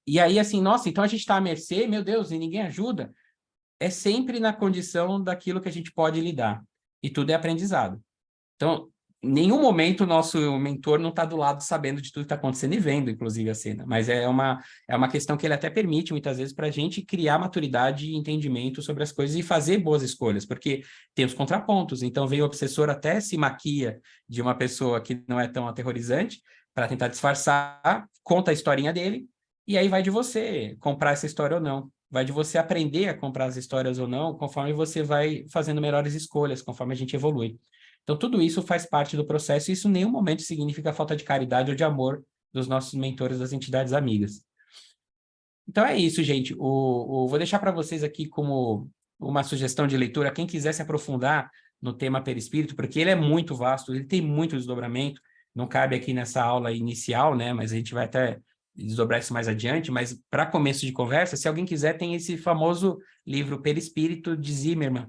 E aí, assim, nossa, então a gente está à mercê, meu Deus, e ninguém ajuda. É sempre na condição daquilo que a gente pode lidar. E tudo é aprendizado. Então, em nenhum momento o nosso mentor não está do lado sabendo de tudo que está acontecendo e vendo, inclusive, a cena. Mas é uma questão que ele até permite, muitas vezes, para a gente criar maturidade e entendimento sobre as coisas e fazer boas escolhas, porque tem os contrapontos. Então, vem o obsessor, até se maquia de uma pessoa que não é tão aterrorizante para tentar disfarçar, conta a historinha dele, e aí vai de você comprar essa história ou não. Vai de você aprender a comprar as histórias ou não, conforme você vai fazendo melhores escolhas, conforme a gente evolui. Então, tudo isso faz parte do processo, e isso em nenhum momento significa falta de caridade ou de amor dos nossos mentores das entidades amigas. Então, é isso, gente. Vou deixar para vocês aqui como uma sugestão de leitura, quem quiser se aprofundar no tema perispírito, porque ele é muito vasto, ele tem muito desdobramento, não cabe aqui nessa aula inicial, né? Mas a gente vai até desdobrar isso mais adiante, mas para começo de conversa, se alguém quiser, tem esse famoso livro Perispírito, de Zimmermann.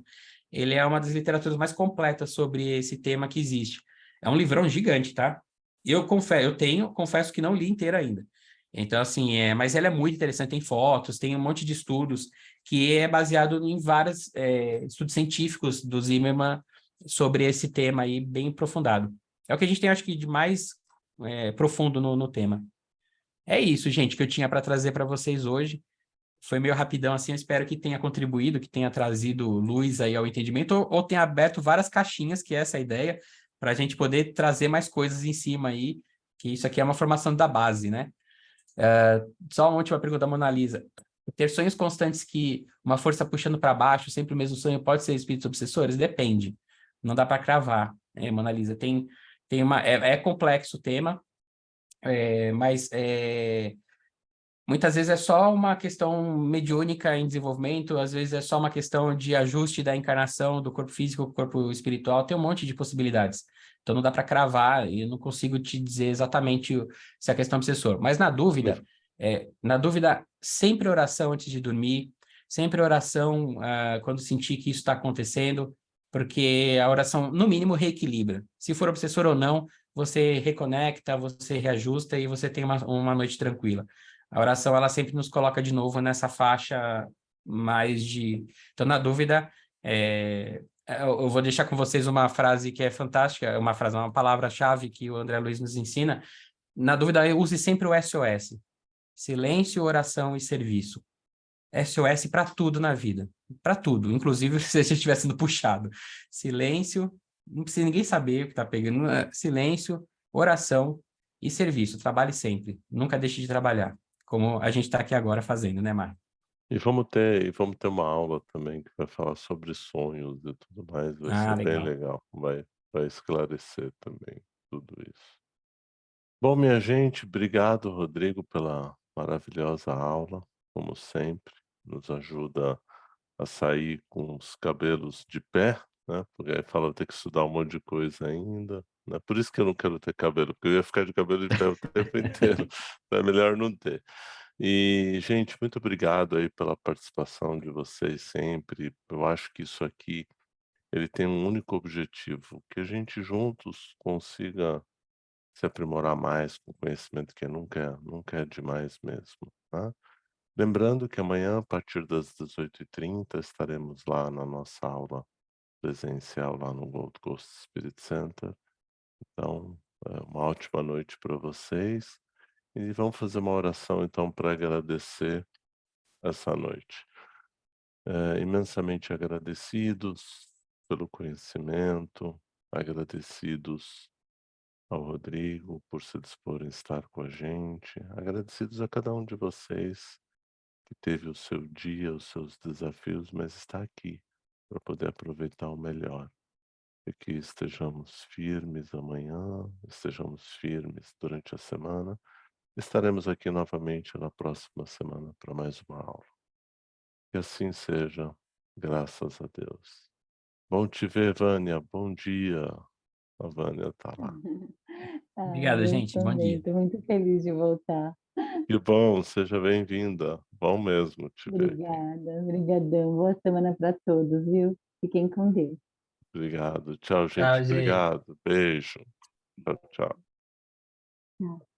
Ele é uma das literaturas mais completas sobre esse tema que existe. É um livrão gigante, tá? Confesso que não li inteiro ainda. Então, assim, mas ela é muito interessante, tem fotos, tem um monte de estudos, que é baseado em vários estudos científicos do Zimmermann sobre esse tema aí, bem aprofundado. É o que a gente tem, acho que, de mais profundo no tema. É isso, gente, que eu tinha para trazer para vocês hoje. Foi meio rapidão, assim, eu espero que tenha contribuído, que tenha trazido luz aí ao entendimento, ou tenha aberto várias caixinhas, que é essa a ideia, para a gente poder trazer mais coisas em cima aí, que isso aqui é uma formação da base, né? Só uma última pergunta, Mona Lisa. Ter sonhos constantes que uma força puxando para baixo, sempre o mesmo sonho, pode ser espíritos obsessores? Depende. Não dá para cravar, Mona Lisa. É complexo o tema, mas muitas vezes é só uma questão mediúnica em desenvolvimento, às vezes é só uma questão de ajuste da encarnação do corpo físico com o corpo espiritual, tem um monte de possibilidades. Então não dá para cravar, e eu não consigo te dizer exatamente se é a questão obsessor. Mas na dúvida, sempre oração antes de dormir, sempre oração quando sentir que isso está acontecendo, porque a oração, no mínimo, reequilibra. Se for obsessor ou não, você reconecta, você reajusta e você tem uma noite tranquila. A oração, ela sempre nos coloca de novo nessa faixa mais de... Então, na dúvida, eu vou deixar com vocês uma frase que é fantástica, uma palavra-chave que o André Luiz nos ensina. Na dúvida, use sempre o SOS. Silêncio, oração e serviço. SOS para tudo na vida. Para tudo, inclusive se você estiver sendo puxado. Silêncio, não precisa ninguém saber o que está pegando. Silêncio, oração e serviço. Trabalhe sempre. Nunca deixe de trabalhar. Como a gente está aqui agora fazendo, né, Mar? E vamos ter uma aula também que vai falar sobre sonhos e tudo mais. Vai ser bem legal. Vai esclarecer também tudo isso. Bom, minha gente, obrigado, Rodrigo, pela maravilhosa aula, como sempre. Nos ajuda a sair com os cabelos de pé, né? Porque aí fala, ter que estudar um monte de coisa ainda, né? Por isso que eu não quero ter cabelo, porque eu ia ficar de cabelo de pé o tempo inteiro. Então é melhor não ter. E, gente, muito obrigado aí pela participação de vocês sempre. Eu acho que isso aqui, ele tem um único objetivo, que a gente juntos consiga se aprimorar mais com conhecimento, que nunca é demais mesmo, tá? Lembrando que amanhã, a partir das 18h30, estaremos lá na nossa aula presencial lá no Gold Coast Spirit Center. Então, uma ótima noite para vocês. E vamos fazer uma oração, então, para agradecer essa noite. Imensamente agradecidos pelo conhecimento, agradecidos ao Rodrigo por se dispor em estar com a gente, agradecidos a cada um de vocês que teve o seu dia, os seus desafios, mas está aqui para poder aproveitar o melhor. E que estejamos firmes amanhã, estejamos firmes durante a semana. Estaremos aqui novamente na próxima semana para mais uma aula. Que assim seja, graças a Deus. Bom te ver, Vânia. Bom dia. A Vânia está lá. Obrigado, gente. Bom dia. Estou muito feliz de voltar. Que bom, seja bem-vinda. Bom mesmo te ver aqui. Obrigada, obrigadão. Boa semana para todos, viu? Fiquem com Deus. Obrigado. Tchau, Tchau, gente. gente. Obrigado. Beijo. Tchau, tchau. Tchau.